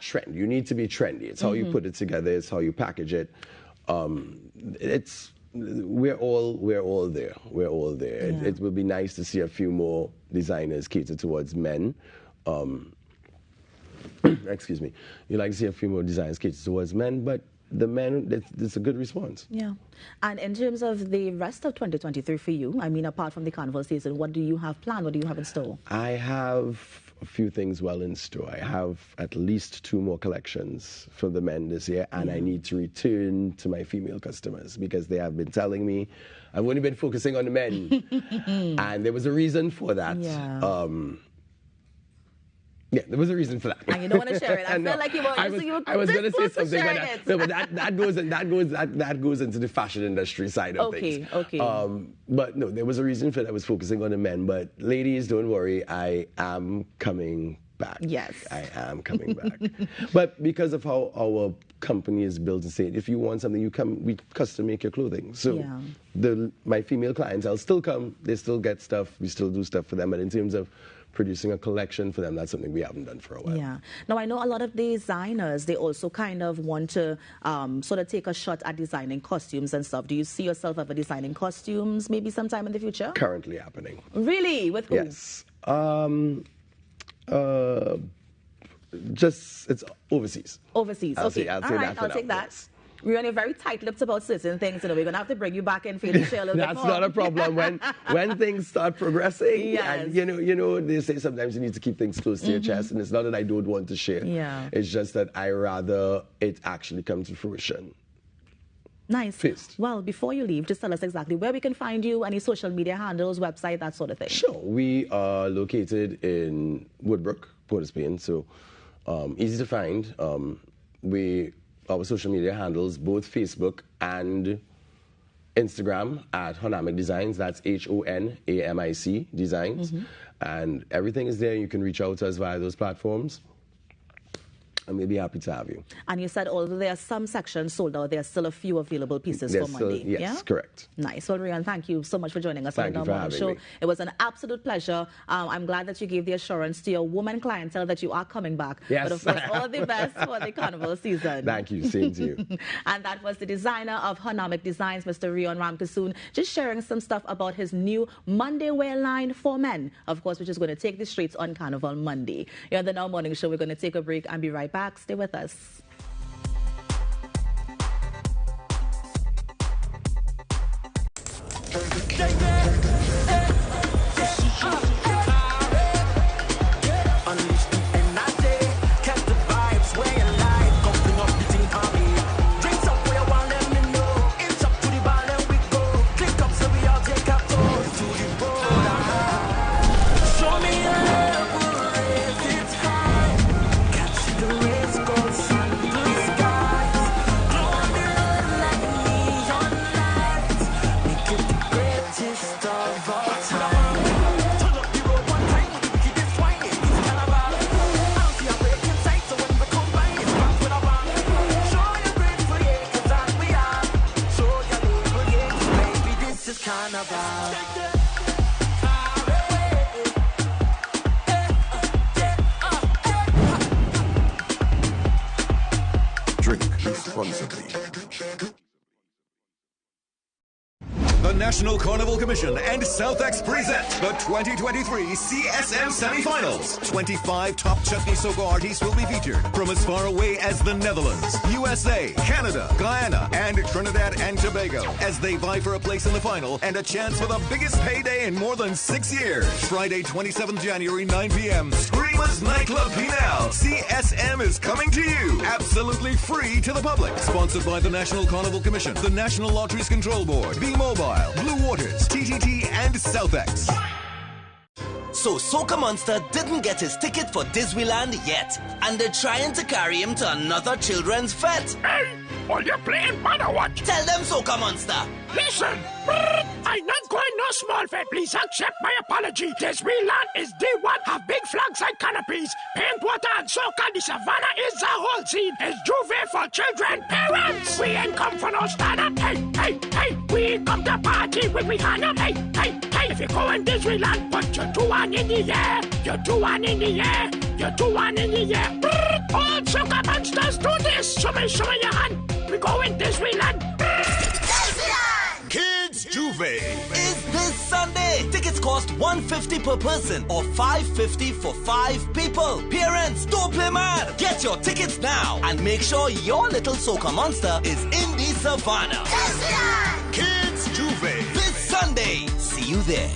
trend. You need to be trendy. It's how you put it together. It's how you package it. We're all there. We're all there. Yeah. It would be nice to see a few more designers cater towards men. Excuse me. You like to see a few more designers cater towards men, but the men, it's a good response. Yeah. And in terms of the rest of 2023 for you, I mean, apart from the Carnival season, what do you have planned? What do you have in store? I have a few things well in store. I have at least 2 more collections for the men this year, and I need to return to my female customers because they have been telling me I've only been focusing on the men. And there was a reason for that. Yeah. Yeah, there was a reason for that. And you don't want to share it. I feel like you were. I was going to say something, but that goes into the fashion industry side of things. Okay. But no, there was a reason for that. I was focusing on the men. But ladies, don't worry, I am coming back. Yes, I am coming back. But because of how our company is built and say, if you want something, we custom make your clothing. So my female clients, I'll still come. They still get stuff. We still do stuff for them. But in terms of producing a collection for them, that's something we haven't done for a while. Yeah. Now, I know a lot of designers, they also kind of want to sort of take a shot at designing costumes and stuff. Do you see yourself ever designing costumes maybe sometime in the future? Currently happening. Really? With who? Yes. It's overseas. Overseas, okay. I'll take that. Yes. We're only very tight-lipped about certain things, we're going to have to bring you back in for you to share a little bit more. That's not a problem. When things start progressing, yes. And you know, they say sometimes you need to keep things close to your chest, and it's not that I don't want to share. Yeah. It's just that I rather it actually come to fruition. Nice. First. Well, before you leave, just tell us exactly where we can find you, any social media handles, website, that sort of thing. Sure. We are located in Woodbrook, Port of Spain, so easy to find. Our social media handles, both Facebook and Instagram at Honamic Designs. That's HONAMIC Designs. And everything is there. You can reach out to us via those platforms. And we'll be happy to have you. And you said although there are some sections sold out, there are still a few available pieces for Monday. Yes, correct. Nice. Well, Rian, thank you so much for joining us on the morning show. Me. It was an absolute pleasure. I'm glad that you gave the assurance to your woman clientele that you are coming back. Yes. But of course, all the best for the Carnival season. Thank you. Same to you. And that was the designer of Honamic Designs, Mr. Rion Ramkasoon, just sharing some stuff about his new Monday wear line for men, of course, which is going to take the streets on Carnival Monday. You're on the Now Morning Show. We're going to take a break and be right back. Stay with us. Carnival. Drink responsibly. The National Carnival Commission and Southex present the 2023 CSM Semifinals. 25 top chutney soca artists will be featured from as far away as the Netherlands, USA, Canada, Guyana, and Trinidad and Tobago as they vie for a place in the final and a chance for the biggest payday in more than 6 years. Friday, 27th January, 9 p.m. Screamers Nightclub Pinal. CSM is coming to you. Absolutely free to the public. Sponsored by the National Carnival Commission, the National Lotteries Control Board, B-Mobile, Blue Waters, TTT, and Southex. So Soca Monster didn't get his ticket for Disneyland yet, and they're trying to carry him to another children's fete. Hey, are you playing bad or what? Tell them, Soca Monster. Listen, I'm not going no small fete. Please accept my apology. Disneyland is D1, have big flags like canopies. Paint water and Soca, the savannah is the whole scene. It's Juve for children, parents. We ain't come for no stand-up. Hey, hey, hey, we come to party with we hand up. Hey, hey, hey, if you go in Disneyland, put your two one in the air. Your two one in the air. Your two one in the air. All Soca monsters do this. Show me your hand. We go in Disneyland. Kids Juve is this Sunday. Tickets cost $150 per person or $550 for 5 people. Parents, don't play mad. Get your tickets now and make sure your little Soca monster is in the savannah. Kids Juve this Sunday. See you there.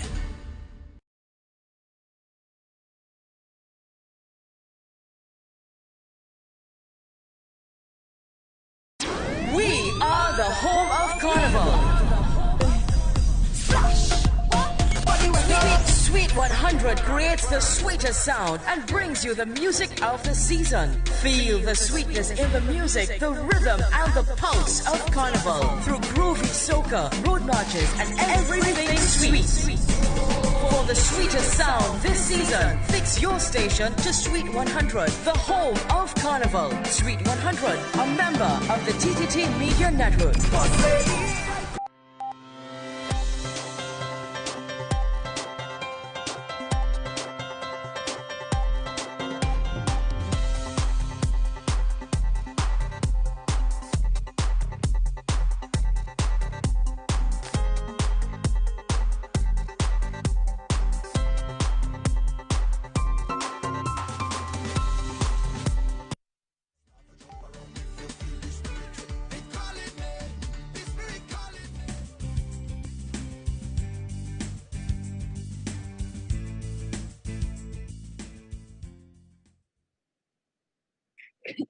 We are the home of Carnival. Sweet 100 creates the sweetest sound and brings you the music of the season. Feel the sweetness in the music, the rhythm, and the pulse of Carnival through groovy soca, road marches, and everything sweet. For the sweetest sound this season, fix your station to Sweet 100, the home of Carnival. Sweet 100, a member of the TTT Media Network.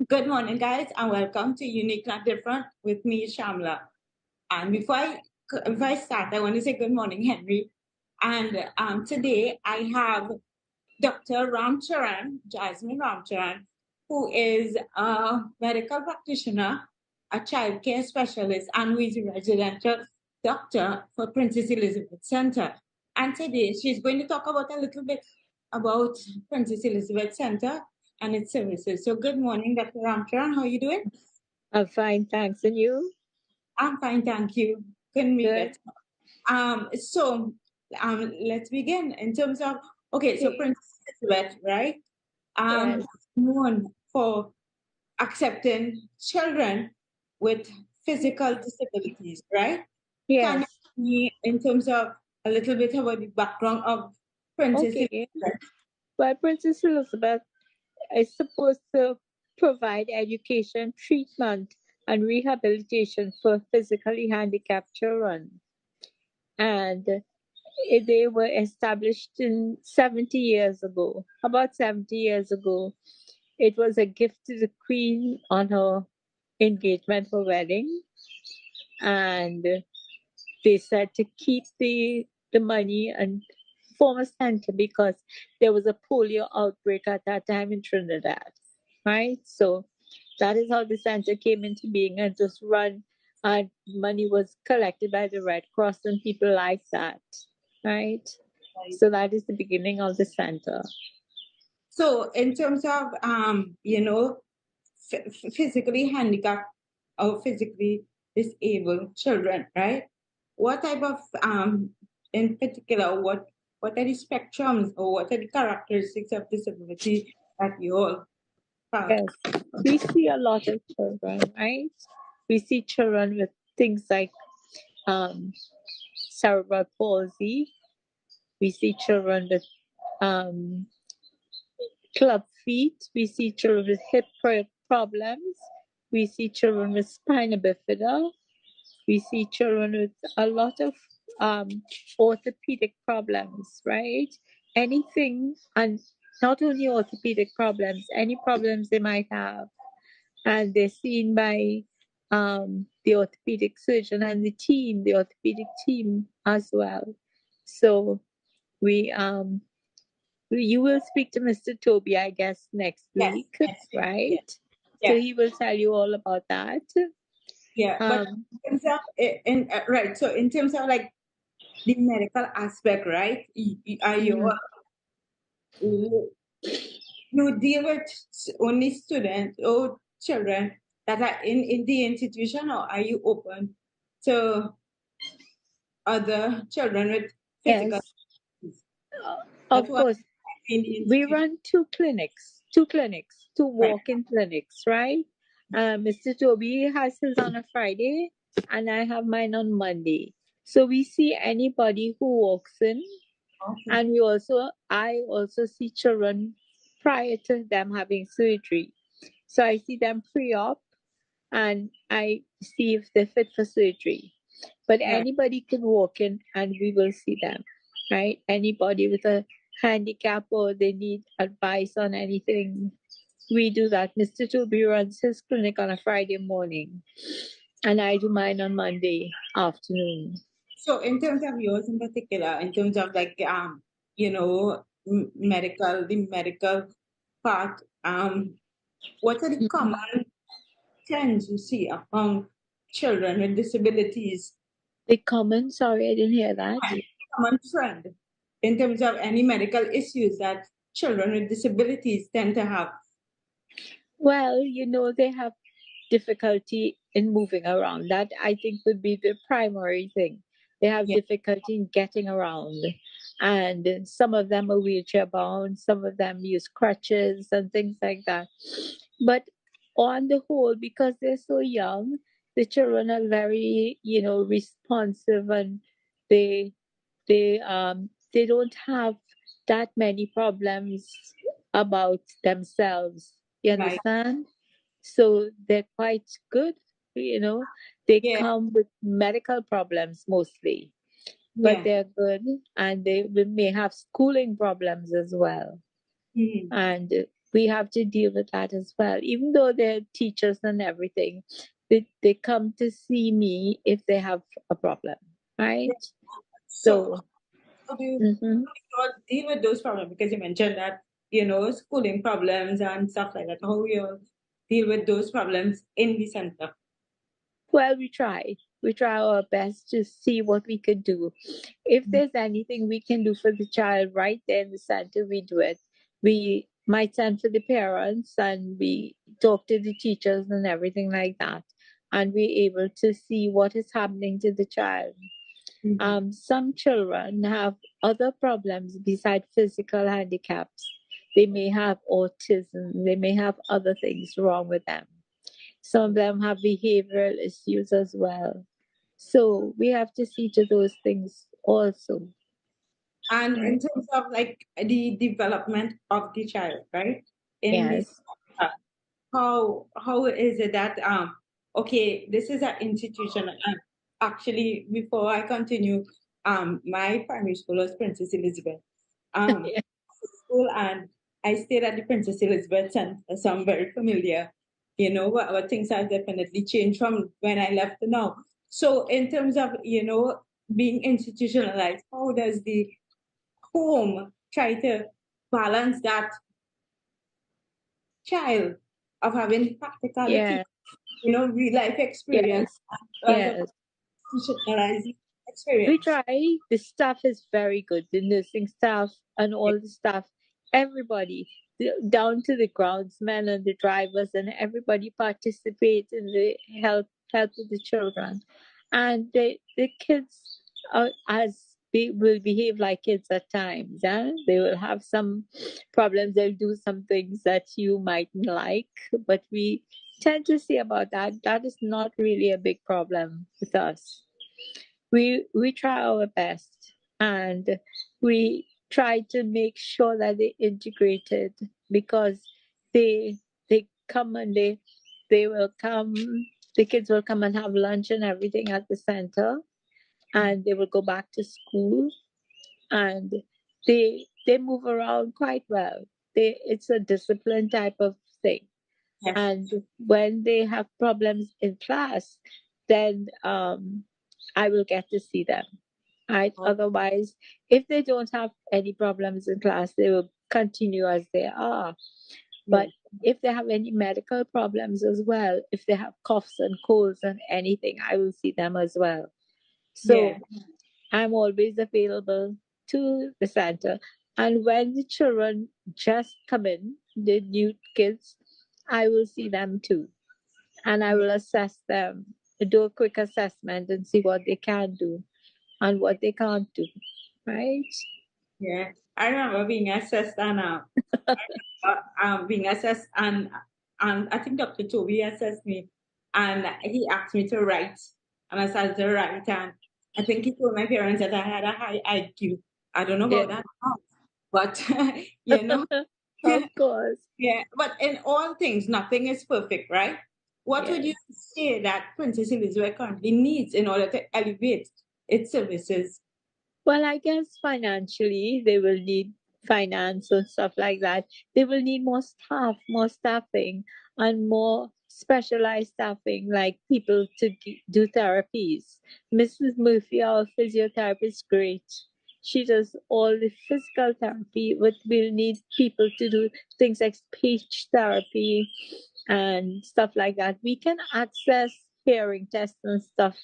Good morning, guys, and welcome to Unique Not Different with me, Shamla. And before I start, I want to say good morning, Henry. And today I have Dr. Ramcharan, Jasmine Ramcharan, who is a medical practitioner, a childcare specialist, and who is a residential doctor for Princess Elizabeth Center. And today she's going to talk about a little bit about Princess Elizabeth Center and its services. So good morning, Dr. Ramcharan. How are you doing? I'm fine, thanks. And you? I'm fine, thank you. Couldn't be better. Let's begin. In terms of, so Princess Elizabeth, right? Yes. Known for accepting children with physical disabilities, right? Yes. Can you tell me in terms of a little bit about the background of Princess Elizabeth? Well, Princess Elizabeth is supposed to provide education, treatment, and rehabilitation for physically handicapped children. And they were established in 70 years ago, about 70 years ago. It was a gift to the Queen on her engagement, her wedding. And they said to keep the money and form a center because there was a polio outbreak at that time in Trinidad, right? So that is how the center came into being and just run, and money was collected by the Red Cross and people like that, right? So that is the beginning of the center. So in terms of, physically handicapped or physically disabled children, right? what type of, in particular, what are the spectrums or what are the characteristics of disability that you all have? Yes, we see a lot of children, right? We see children with things like cerebral palsy. We see children with club feet. We see children with hip problems. We see children with spina bifida. We see children with a lot of orthopedic problems, right? Anything, and not only orthopedic problems, any problems they might have. And they're seen by the orthopedic surgeon and the orthopedic team as well. So you will speak to Mr. Toby, I guess, next week, right? Yes. So he will tell you all about that. Yeah, but in terms of, right, so in terms of like the medical aspect, right? Are you deal with only students or children that are in the institution, or are you open to other children with physical? Of course, we run two clinics, two walk-in clinics, right? Mr. Toby has his on a Friday, and I have mine on Monday. So we see anybody who walks in, and I also see children prior to them having surgery. So I see them pre-op, and I see if they're fit for surgery. But anybody can walk in and we will see them, right? Anybody with a handicap or they need advice on anything, we do that. Mr. Toby runs his clinic on a Friday morning, and I do mine on Monday afternoon. So in terms of yours in particular, in terms of like the medical part, what are the common trends you see among children with disabilities? Sorry, I didn't hear that. Common trend in terms of any medical issues that children with disabilities tend to have. Well, they have difficulty in moving around. That I think would be the primary thing. They have difficulty in getting around. And some of them are wheelchair bound, some of them use crutches and things like that. But on the whole, because they're so young, the children are very, responsive, and they don't have that many problems about themselves. You understand? So they're quite good, They come with medical problems mostly, but they're good, and they may have schooling problems as well. And we have to deal with that as well. Even though they're teachers and everything, they come to see me if they have a problem, right? So how do you deal with those problems? Because you mentioned that, schooling problems and stuff like that. How you deal with those problems in the center? Well, we try. We try our best to see what we could do. If there's anything we can do for the child right there in the center, we do it. We might send for the parents, and we talk to the teachers and everything like that. And we're able to see what is happening to the child. Some children have other problems besides physical handicaps. They may have autism. They may have other things wrong with them. Some of them have behavioral issues as well. So we have to see to those things also. And in terms of like the development of the child, right? In this, how is it that okay, this is an institution. Actually, before I continue, my primary school was Princess Elizabeth school, and I stayed at the Princess Elizabeth Center, so I'm very familiar. What things have definitely changed from when I left to now. So in terms of, being institutionalized, how does the home try to balance that child of having practicality, real life experience, as institutionalized experience? We try. The staff is very good. The nursing staff and all the staff, everybody, down to the groundsmen and the drivers, and everybody participates in the help of the children. and the kids will behave like kids at times. They will have some problems. They'll do some things that you mightn't like, but we tend to see about that. That is not really a big problem with us. We try our best, and we try to make sure that they integrated, because they come and they will come. The kids will come and have lunch and everything at the center, and they will go back to school, and they move around quite well. It's a discipline type of thing. Yes. And when they have problems in class, then I will get to see them. Right? Otherwise, if they don't have any problems in class, they will continue as they are. But if they have any medical problems as well, if they have coughs and colds and anything, I will see them as well. So I'm always available to the center. And when the children just come in, the new kids, I will see them too. And I will assess them, do a quick assessment and see what they can do and what they can't do. Right? Yeah. I remember being assessed and being assessed, and I think Dr. Toby assessed me, and he asked me to write, and I started to write, and I think he told my parents that I had a high IQ. I don't know about that now, but you know, of course. Yeah, but in all things, nothing is perfect, right? What would you say that Princess Elizabeth currently needs in order to elevate its services? Well, I guess financially, they will need finance and stuff like that. They will need more staff, more staffing, and more specialized staffing, like people to do therapies. Mrs. Murphy, our physiotherapist, is great. She does all the physical therapy, but we'll need people to do things like speech therapy and stuff like that. We can access hearing tests and stuff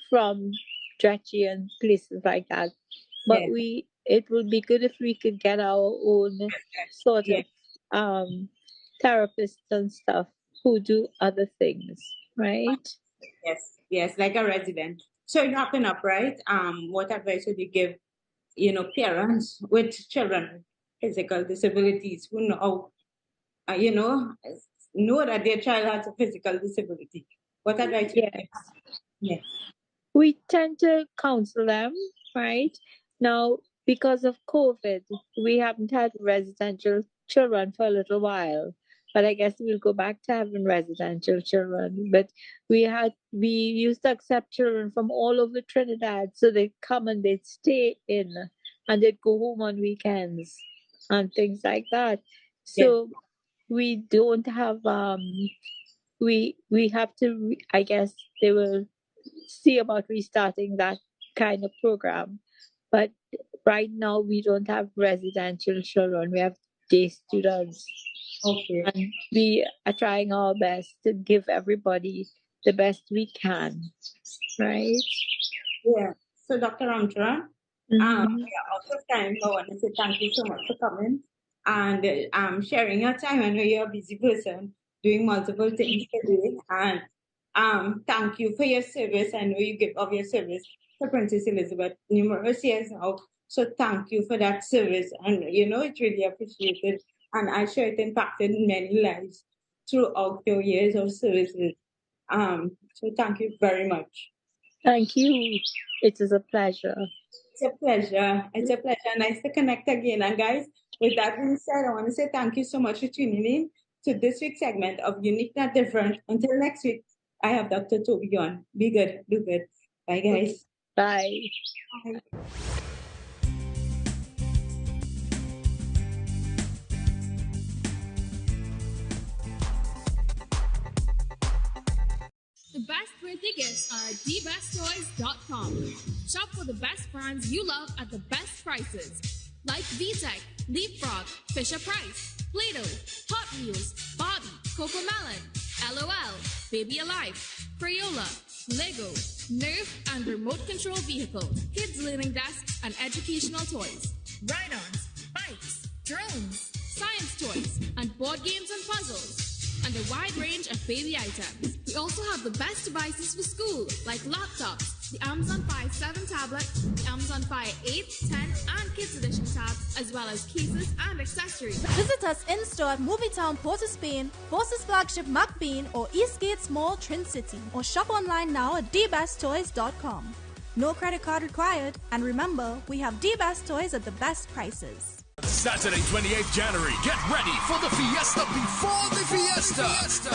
from Dretchy and places like that. But it would be good if we could get our own sort of therapists and stuff who do other things, right? Yes, like a resident. So wrapping up, right? What advice would you give, parents with children with physical disabilities who know that their child has a physical disability? What advice would you give? Yes. We tend to counsel them, right? Now, because of COVID, we haven't had residential children for a little while, but I guess we'll go back to having residential children. But we used to accept children from all over Trinidad, so they'd come and they'd stay in, and they'd go home on weekends and things like that. So we don't have we have to, I guess they will see about restarting that kind of program. But right now we don't have residential children. We have day students. Okay. And we are trying our best to give everybody the best we can. Right? Yeah. So Dr. Ramcharan, out of time, I want to say thank you so much for coming and sharing your time. I know you're a busy person doing multiple things today. And thank you for your service. I know you give of your service to Princess Elizabeth numerous years now. So thank you for that service. And, it's really appreciated. And I'm sure it impacted many lives throughout your years of services. So thank you very much. Thank you. It is a pleasure. It's a pleasure. It's a pleasure. Nice to connect again. And guys, with that being said, I want to say thank you so much for tuning in to this week's segment of Unique Not Different. Until next week, I have Dr. Toby on. Be good. Do good. Bye, guys. Bye. Bye. The best birthday gifts are at thebesttoys.com. Shop for the best brands you love at the best prices. Like VTech, Leapfrog, Fisher-Price, Play-Doh, Hot Wheels, Barbie, Cocomelon, LOL, Baby Alive, Crayola, Lego, Nerf, and remote control vehicles, kids learning desks, and educational toys. Ride-ons, bikes, drones, science toys, and board games and puzzles. and a wide range of baby items. We also have the best devices for school, like laptops, the Amazon Fire 7 tablet, the Amazon Fire 8, 10, and Kids Edition tabs, as well as cases and accessories. Visit us in-store at Movietown, Port of Spain, Forces Flagship McBean, or Eastgate Mall, Trin City, or shop online now at dbesttoys.com. No credit card required, and remember, we have the best toys at the best prices. Saturday, 28th January, get ready for the fiesta before the fiesta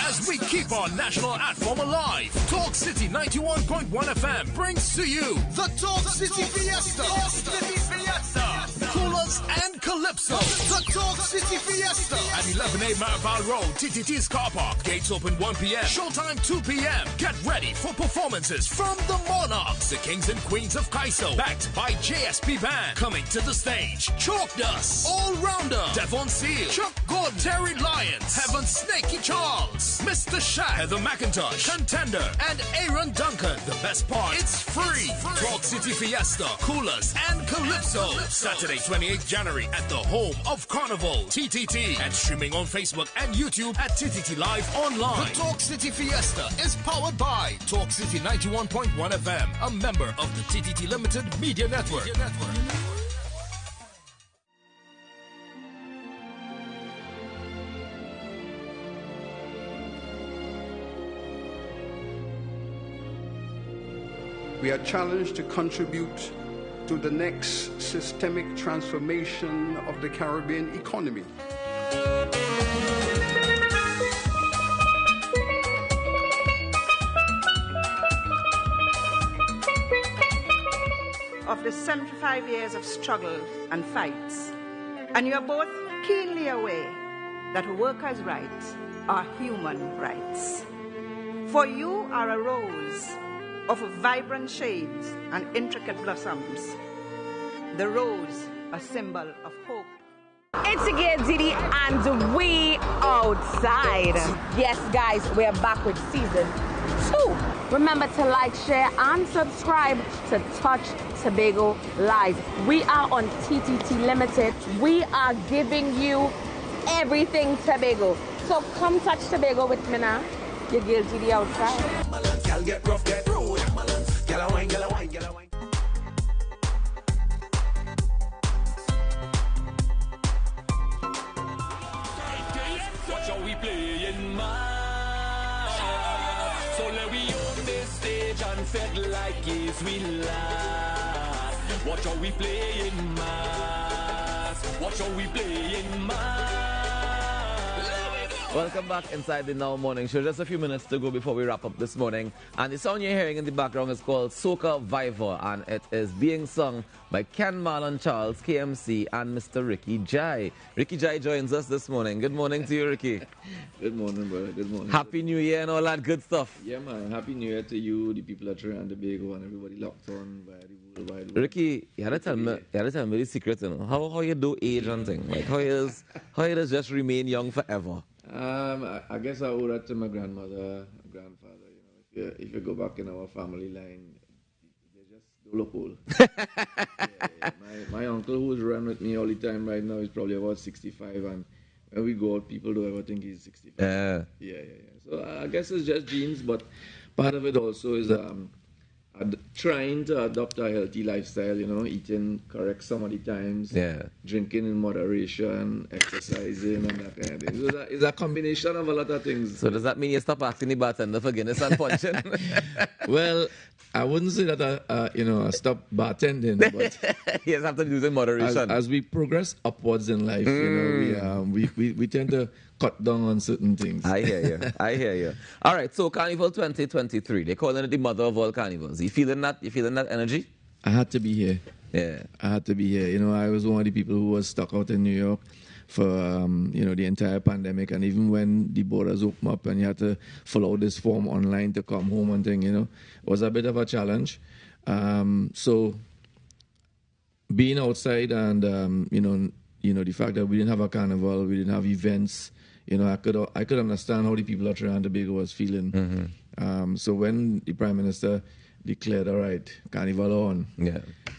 as we keep our national anthem alive. Talk City 91.1 FM brings to you the Talk City Fiesta. Talk City Fiesta. Coolers and Calypso. The Talk City Fiesta. At 11A Maraval Road, TTT's car park. Gates open 1 p.m. Showtime 2 p.m. Get ready for performances from the Monarchs, the Kings and Queens of Kaiso. Backed by JSP Band. Coming to the stage, Chalk Dust. All-Rounder, Devon Seal, Chuck Good, Terry Lyons, Heaven Snaky Charles, Mr. Shaq, Heather McIntosh, Contender, and Aaron Duncan. The best part, it's free. Talk City Fiesta, Coolers, and Calypso. Saturday, 28th January at the home of Carnival, TTT, and streaming on Facebook and YouTube at TTT Live Online. The Talk City Fiesta is powered by Talk City 91.1 FM, a member of the TTT Limited Media Network. We are challenged to contribute to the next systemic transformation of the Caribbean economy. Of the 75 years of struggle and fights, and you are both keenly aware that workers' rights are human rights. For you are a rose of vibrant shades and intricate blossoms. The rose, a symbol of hope. It's again Didi and we outside. Yes guys, we're back with season 2. Remember to like, share and subscribe to Touch Tobago Live. We are on TTT Limited. We are giving you everything Tobago. So come touch Tobago with me now. Your girl Didi outside. Girl get rough, get rude. Girl a wine, girl a wine, girl a wine. Watch how we playing mass. So let we on this stage and fed like is we last. Watch how we playing mass. Watch how we playing mass. Welcome back inside the Now Morning Show. Just a few minutes to go before we wrap up this morning. And the song you're hearing in the background is called Soca Viva, and it is being sung by Ken Marlon Charles, KMC, and Mr. Ricky Jai. Ricky Jai joins us this morning. Good morning to you, Ricky. Good morning, brother. Good morning. Happy New Year and all that good stuff. Yeah, man. Happy New Year to you, the people at Trinidad and Tobago, and everybody locked on by the worldwide world. Ricky, you had to tell me the secret, you know. How you do age and thing? Like how you just remain young forever? I guess I owe that to my grandmother, grandfather. You know, if you go back in our family line, they just don't look old. Yeah. My uncle, who's around with me all the time right now, is probably about 65, and when we go out, people don't ever think he's 65. Yeah. So I guess it's just genes, but part of it also is trying to adopt a healthy lifestyle, you know, eating correct some of the times, drinking in moderation, exercising, and that kind of thing. So it's a combination of a lot of things. So does that mean you stop asking the bartender for Guinness and punching? Well, I wouldn't say that I stop bartending, but you just have to do it in moderation. As we progress upwards in life, you know, we tend to cut down on certain things. I hear you. All right, so Carnival 2023, they call it the mother of all carnivals. You feeling that energy? I had to be here. Yeah. I had to be here. You know, I was one of the people who was stuck out in New York for, the entire pandemic. And even when the borders opened up and you had to fill out this form online to come home and thing, it was a bit of a challenge. So being outside and, the fact that we didn't have a carnival, we didn't have events, I could understand how the people of Trinidad and Tobago was feeling. Mm-hmm. So when the Prime Minister declared, all right, Carnival on,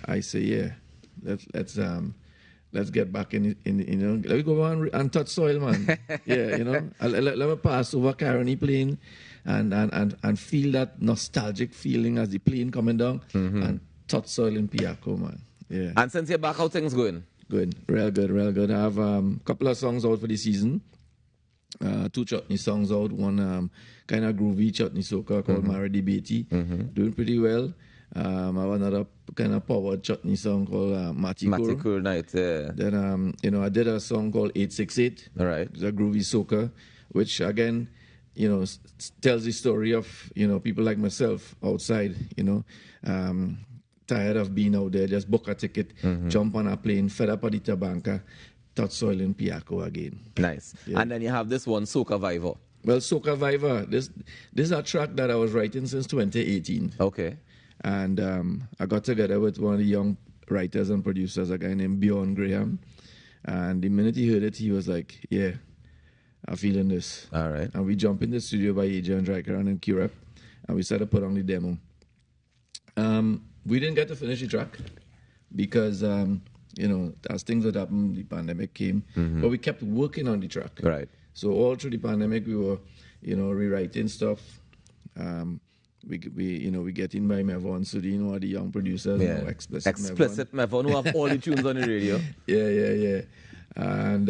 I say, let's let's get back in let me go and touch soil, man. Yeah, let me pass over Carney plane and feel that nostalgic feeling as the plane coming down and touch soil in Piaco, man. Yeah. And since you're back, how things going? Good, real good. I have a couple of songs out for the season. 2 chutney songs out. One kind of groovy chutney soca called Mara Debate. Doing pretty well. I have another kind of powered chutney song called Matikur Night. Yeah. Then I did a song called 868. All right. It's a groovy soca, which again, tells the story of people like myself outside. Tired of being out there, just book a ticket, jump on a plane, fed up at the Tabanca, touch soil in Piaco again. Nice. Yeah. And then you have this one, Soca Viva. Well, Soca Viva, this is a track that I was writing since 2018. Okay. And I got together with one of the young writers and producers, a guy named Bjorn Graham. And the minute he heard it, he was like, yeah, I'm feeling this. All right. And we jumped in the studio by Adrian Drykaran and Curep, and we started to put on the demo. We didn't get to finish the track because, as things that happened, the pandemic came. But we kept working on the track. Right. So all through the pandemic, we were, rewriting stuff. We get in by Mevon Sudin, one of the young producers. Yeah. Explicit Mevon, who have all the tunes on the radio. Yeah. And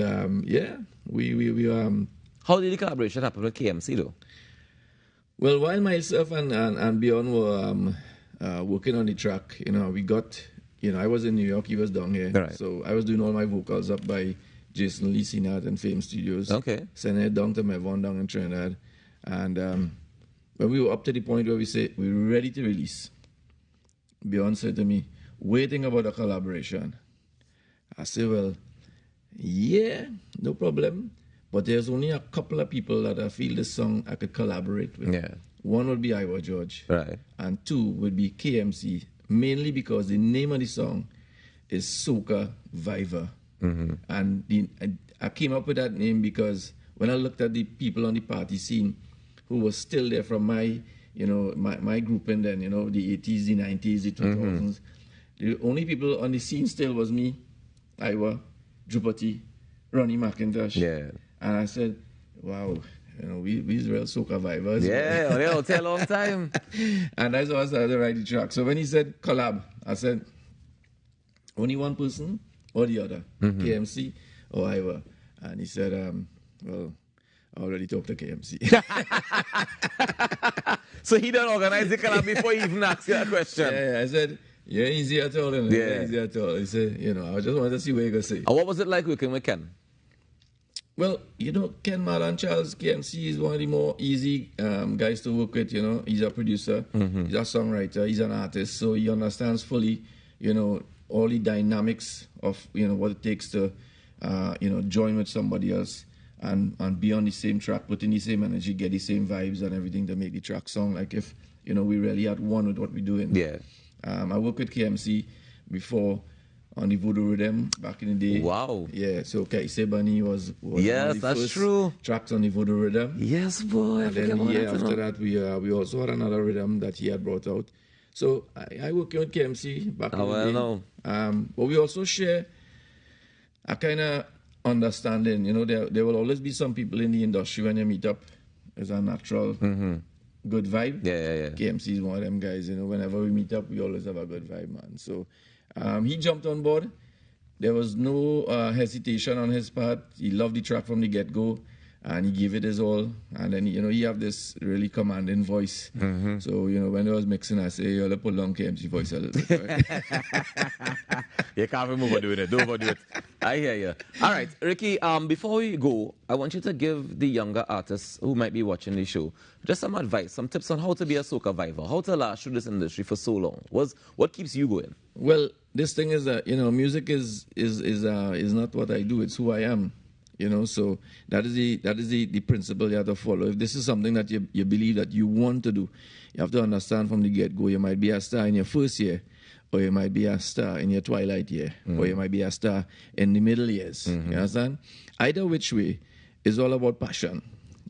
we How did the collaboration happen with KMC though? Well, while myself and Bjorn were working on the track, we got, I was in New York, he was down here. Right. So I was doing all my vocals up by Jason Lee Sinat and Fame Studios. Okay. Sending it down to Mevon down in Trinidad. And when we were up to the point where we said we're ready to release, Bjorn said to me, waiting about a collaboration. I said, well, yeah, no problem. But there's only a couple of people that I feel this song I could collaborate with. Yeah. One would be Iowa George. Right. And 2 would be KMC, mainly because the name of the song is Soca Viva. And I came up with that name because when I looked at the people on the party scene who were still there from my grouping then, the 80s, the 90s, the 2000s, the only people on the scene still was me, Iowa, Drupati, Ronnie McIntosh. Yeah. And I said, wow, we's real soca vibers. Yeah, it'll take a long time. And that's how I started to write the track. So when he said collab, I said, only one person or the other, KMC or Iowa. And he said, well, I already talked to KMC. So he done organize the collab before he even asked you a question. Yeah, I said, you're easy at all. Yeah. Easy at all. He said, I just wanted to see what you're going to say. And what was it like working with Ken? Well, Ken Malan Charles, KMC is one of the more easy guys to work with, He's a producer, he's a songwriter, he's an artist, so he understands fully, all the dynamics of, what it takes to, join with somebody else and be on the same track, put in the same energy, get the same vibes and everything to make the track sound like if, we really had one with what we're doing. Yeah. I worked with KMC before on the Voodoo Rhythm back in the day. Wow. Yeah, so Kaise Bunny was yes, one of the that's first true. tracks on the Voodoo Rhythm. Yes, boy. And then after that, we also had another rhythm that he had brought out. So I worked with KMC back in the day. No. But we also share a kind of understanding. There will always be some people in the industry when you meet up. There's a natural good vibe. Yeah. KMC is one of them guys. Whenever we meet up, we always have a good vibe, man. So he jumped on board. There was no hesitation on his part. He loved the track from the get-go, and he gave it his all. And then, he have this really commanding voice. So, when I was mixing, I say, let's put down KMC voice a little bit. Right? You can't remember doing it. Don't overdo it. I hear you. All right, Ricky, before we go, I want you to give the younger artists who might be watching the show just some advice, some tips on how to be a soca viver, how to last through this industry for so long. What keeps you going? Well, this thing is that, music is not what I do, it's who I am. So that is the principle you have to follow. If this is something that you believe that you want to do, you have to understand from the get-go, you might be a star in your first year, or you might be a star in your twilight year, or you might be a star in the middle years. You understand? Either which way is all about passion.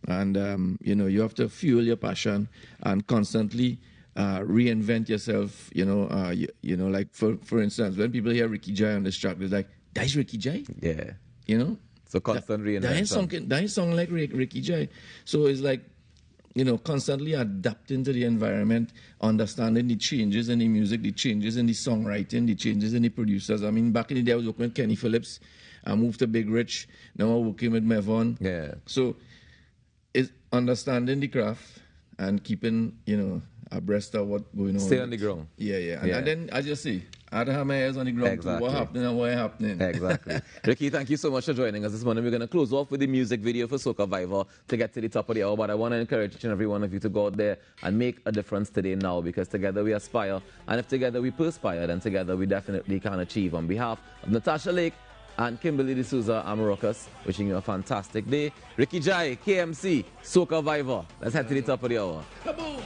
And, you have to fuel your passion and constantly reinvent yourself, like, for instance, when people hear Ricky Jai on this track, it's like, that's Ricky Jai. Yeah. You know? So constant reinvention. That song like Ricky Jai. So it's like, you know, constantly adapting to the environment, understanding the changes in the music, the changes in the songwriting, the changes in the producers. I mean, back in the day, I was working with Kenny Phillips. I moved to Big Rich. Now I'm working with Mevon. Yeah. So it's understanding the craft and keeping, you know, abreast of what's going on. Stay on the ground. Yeah. And then, as you see, I don't have my ears on the ground. Exactly. What happening and what happening. Exactly. Ricky, thank you so much for joining us this morning. We're going to close off with the music video for Soca Viva to get to the top of the hour. But I want to encourage each and every one of you to go out there and make a difference today now, because together we aspire. And if together we perspire, then together we definitely can achieve. On behalf of Natasha Lake and Kimberly D'Souza, I'm Ruckus, wishing you a fantastic day. Ricky Jai, KMC, Soca Viva. Let's head to the top of the hour. Kaboom!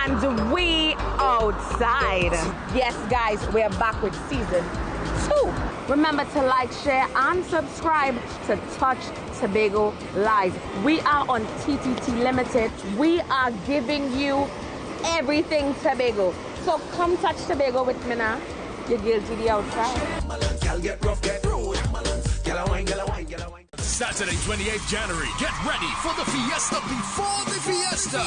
And we outside. Yes, guys, we're back with season 2. Remember to like, share, and subscribe to Touch Tobago Live. We are on TTT Limited. We are giving you everything Tobago. So come touch Tobago with me now. You're guilty the outside. Saturday, 28th January. Get ready for the fiesta before the fiesta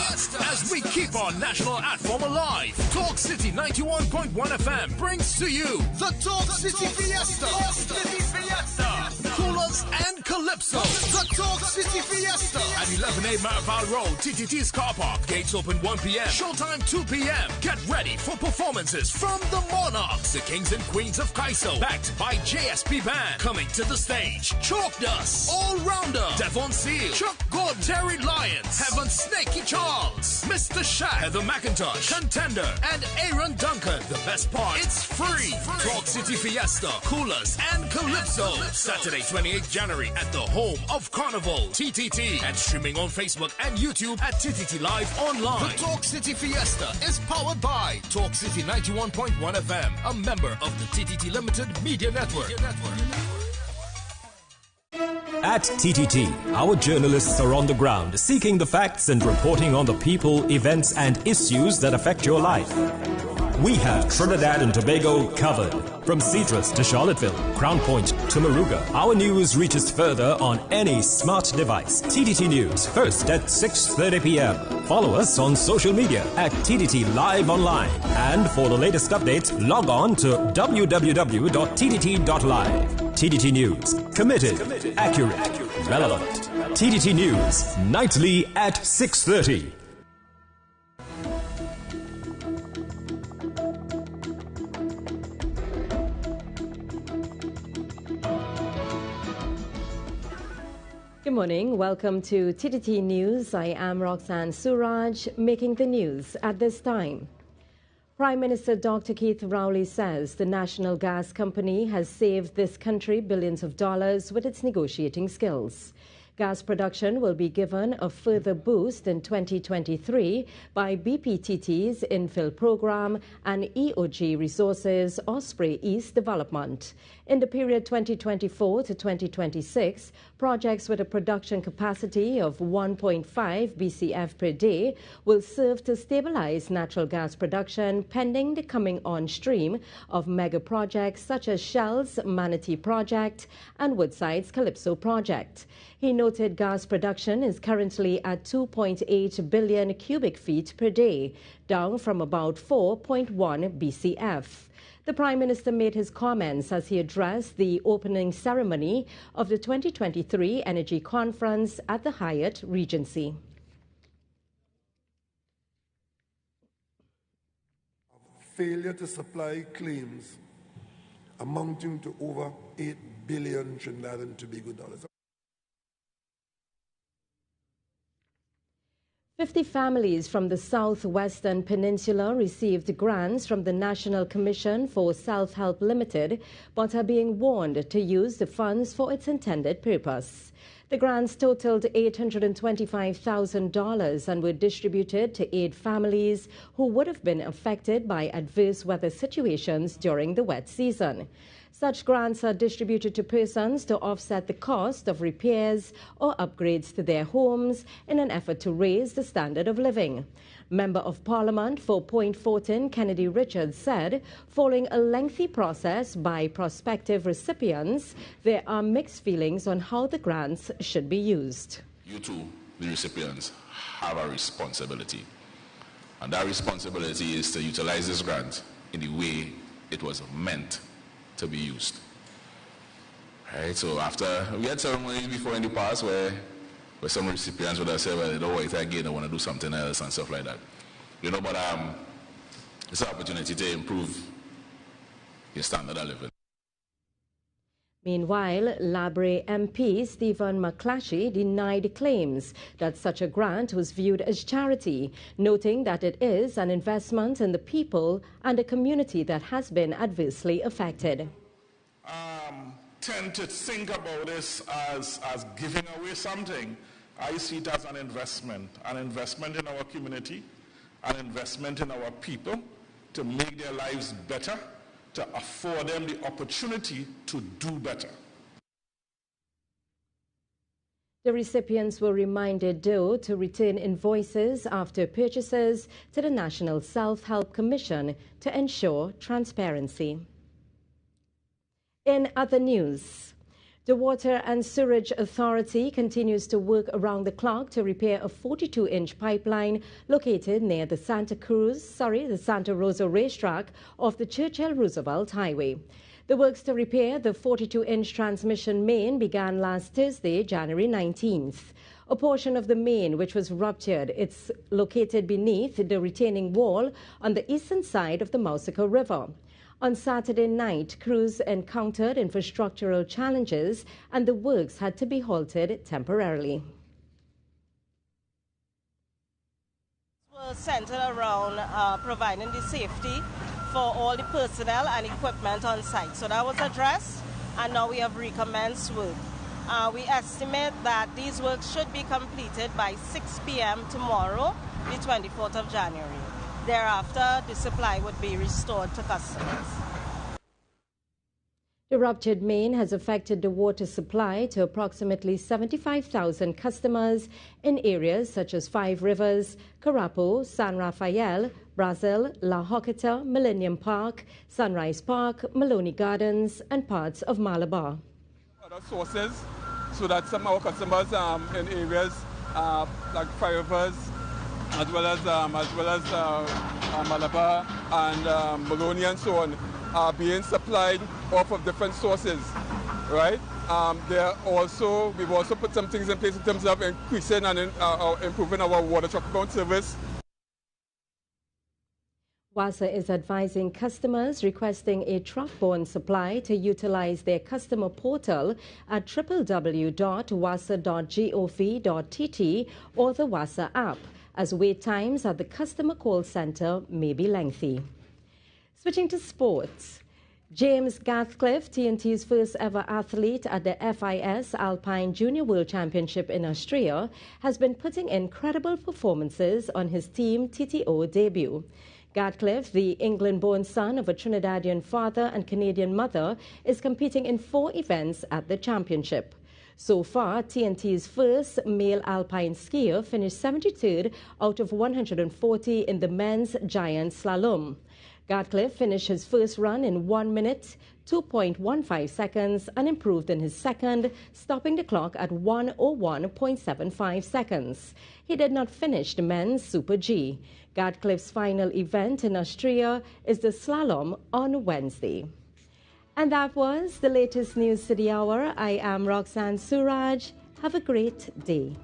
as we keep our national platform alive. Talk City 91.1 FM brings to you the Talk City Fiesta. Talk City Fiesta. Coolers and Calypso. The Talk City Fiesta. At 11A Maraval Road, TTT's car park. Gates open 1 p.m. Showtime 2 p.m. Get ready for performances from the Monarchs, the Kings and Queens of Kaiso. Backed by JSP Band. Coming to the stage. Chalk Dust. All-Rounder, Devon Seal, Chuck Gordon, Terry Lyons, Heaven Snaky Charles, Mr. Shaq, Heather McIntosh, Contender, and Aaron Duncan. The best part, it's free. Talk City Fiesta, Coolers, and Calypso. Saturday, 28th January at the home of Carnival, TTT, and streaming on Facebook and YouTube at TTT Live Online. The Talk City Fiesta is powered by Talk City 91.1 FM, a member of the TTT Limited Media Network. At TTT, our journalists are on the ground, seeking the facts and reporting on the people, events, and issues that affect your life. We have Trinidad and Tobago covered. From Cedros to Charlottesville, Crown Point to Moruga, our news reaches further on any smart device. TTT News, first at 6:30 p.m. Follow us on social media at TTT Live Online. And for the latest updates, log on to www.ttt.live. TTT News, committed, accurate, relevant. TTT News, nightly at 6:30. Good morning. Welcome to TTT News. I am Roxanne Suraj, making the news at this time. Prime Minister Dr. Keith Rowley says the national gas company has saved this country billions of dollars with its negotiating skills. Gas production will be given a further boost in 2023 by BPTT's infill program and EOG Resources Osprey East development. In the period 2024 to 2026, projects with a production capacity of 1.5 BCF per day will serve to stabilize natural gas production pending the coming on stream of mega projects such as Shell's Manatee project and Woodside's Calypso project. He noted gas production is currently at 2.8 billion cubic feet per day, down from about 4.1 BCF. The Prime Minister made his comments as he addressed the opening ceremony of the 2023 Energy Conference at the Hyatt Regency. Failure to supply claims amounting to over 8 billion Trinidad and Tobago dollars. 50 families from the southwestern peninsula received grants from the National Commission for Self-Help Limited, but are being warned to use the funds for its intended purpose. The grants totaled $825,000 and were distributed to aid families who would have been affected by adverse weather situations during the wet season. Such grants are distributed to persons to offset the cost of repairs or upgrades to their homes in an effort to raise the standard of living. Member of Parliament for Point Fortin, Kennedy Richards, said, following a lengthy process by prospective recipients, there are mixed feelings on how the grants should be used. You too, the recipients, have a responsibility. And that responsibility is to utilize this grant in the way it was meant to be used. Right, so after we had ceremonies before in the past where some recipients would have said, well, they don't want it again, they want to do something else and stuff like that. You know, but it's an opportunity to improve your standard of living. Meanwhile, Labre MP Stephen McClatchy denied claims that such a grant was viewed as charity, noting that it is an investment in the people and a community that has been adversely affected. Tend to think about this as giving away something. I see it as an investment in our community, an investment in our people to make their lives better, to afford them the opportunity to do better. The recipients were reminded, though, to return invoices after purchases to the National Self-Help Commission to ensure transparency. In other news, the Water and Sewerage Authority continues to work around the clock to repair a 42-inch pipeline located near the Santa Rosa racetrack off the Churchill-Roosevelt Highway. The works to repair the 42-inch transmission main began last Thursday, January 19th. A portion of the main, which was ruptured, it's located beneath the retaining wall on the eastern side of the Mausico River. On Saturday night, crews encountered infrastructural challenges and the works had to be halted temporarily. We're centered around providing the safety for all the personnel and equipment on site. So that was addressed, and now we have recommenced work. We estimate that these works should be completed by 6 p.m. tomorrow, the 24th of January. Thereafter, the supply would be restored to customers. The ruptured main has affected the water supply to approximately 75,000 customers in areas such as Five Rivers, Carapo, San Rafael, Brazil, La Joqueta, Millennium Park, Sunrise Park, Maloney Gardens, and parts of Malabar. Other sources, so that some of our customers in areas like Five Rivers, as well as Malabar and Maloney and so on, are being supplied off of different sources, right? We've also put some things in place in terms of increasing and improving our water truck account service. WASA is advising customers requesting a truck-borne supply to utilize their customer portal at www.wasa.gov.tt or the WASA app, as wait times at the customer call center may be lengthy. Switching to sports. James Gatcliffe, TNT's first ever athlete at the FIS Alpine Junior World Championship in Austria, has been putting in incredible performances on his Team TTO debut. Gatcliffe, the England-born son of a Trinidadian father and Canadian mother, is competing in 4 events at the championship. So far, TNT's first male alpine skier finished 73rd out of 140 in the men's giant slalom. Gatcliffe finished his first run in 1 minute, 2.15 seconds and improved in his second, stopping the clock at 1:01.75 seconds. He did not finish the men's Super G. Gatcliffe's final event in Austria is the slalom on Wednesday. And that was the latest News City Hour. I am Roxanne Suraj. Have a great day.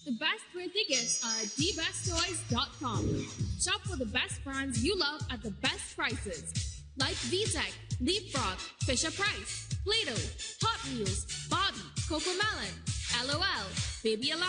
The best birthday gifts are at thebesttoys.com. Shop for the best brands you love at the best prices. Like VTech, Leapfrog, Fisher Price, Play-Doh, Hot Wheels, Barbie, Cocomelon, LOL, Baby Alarm.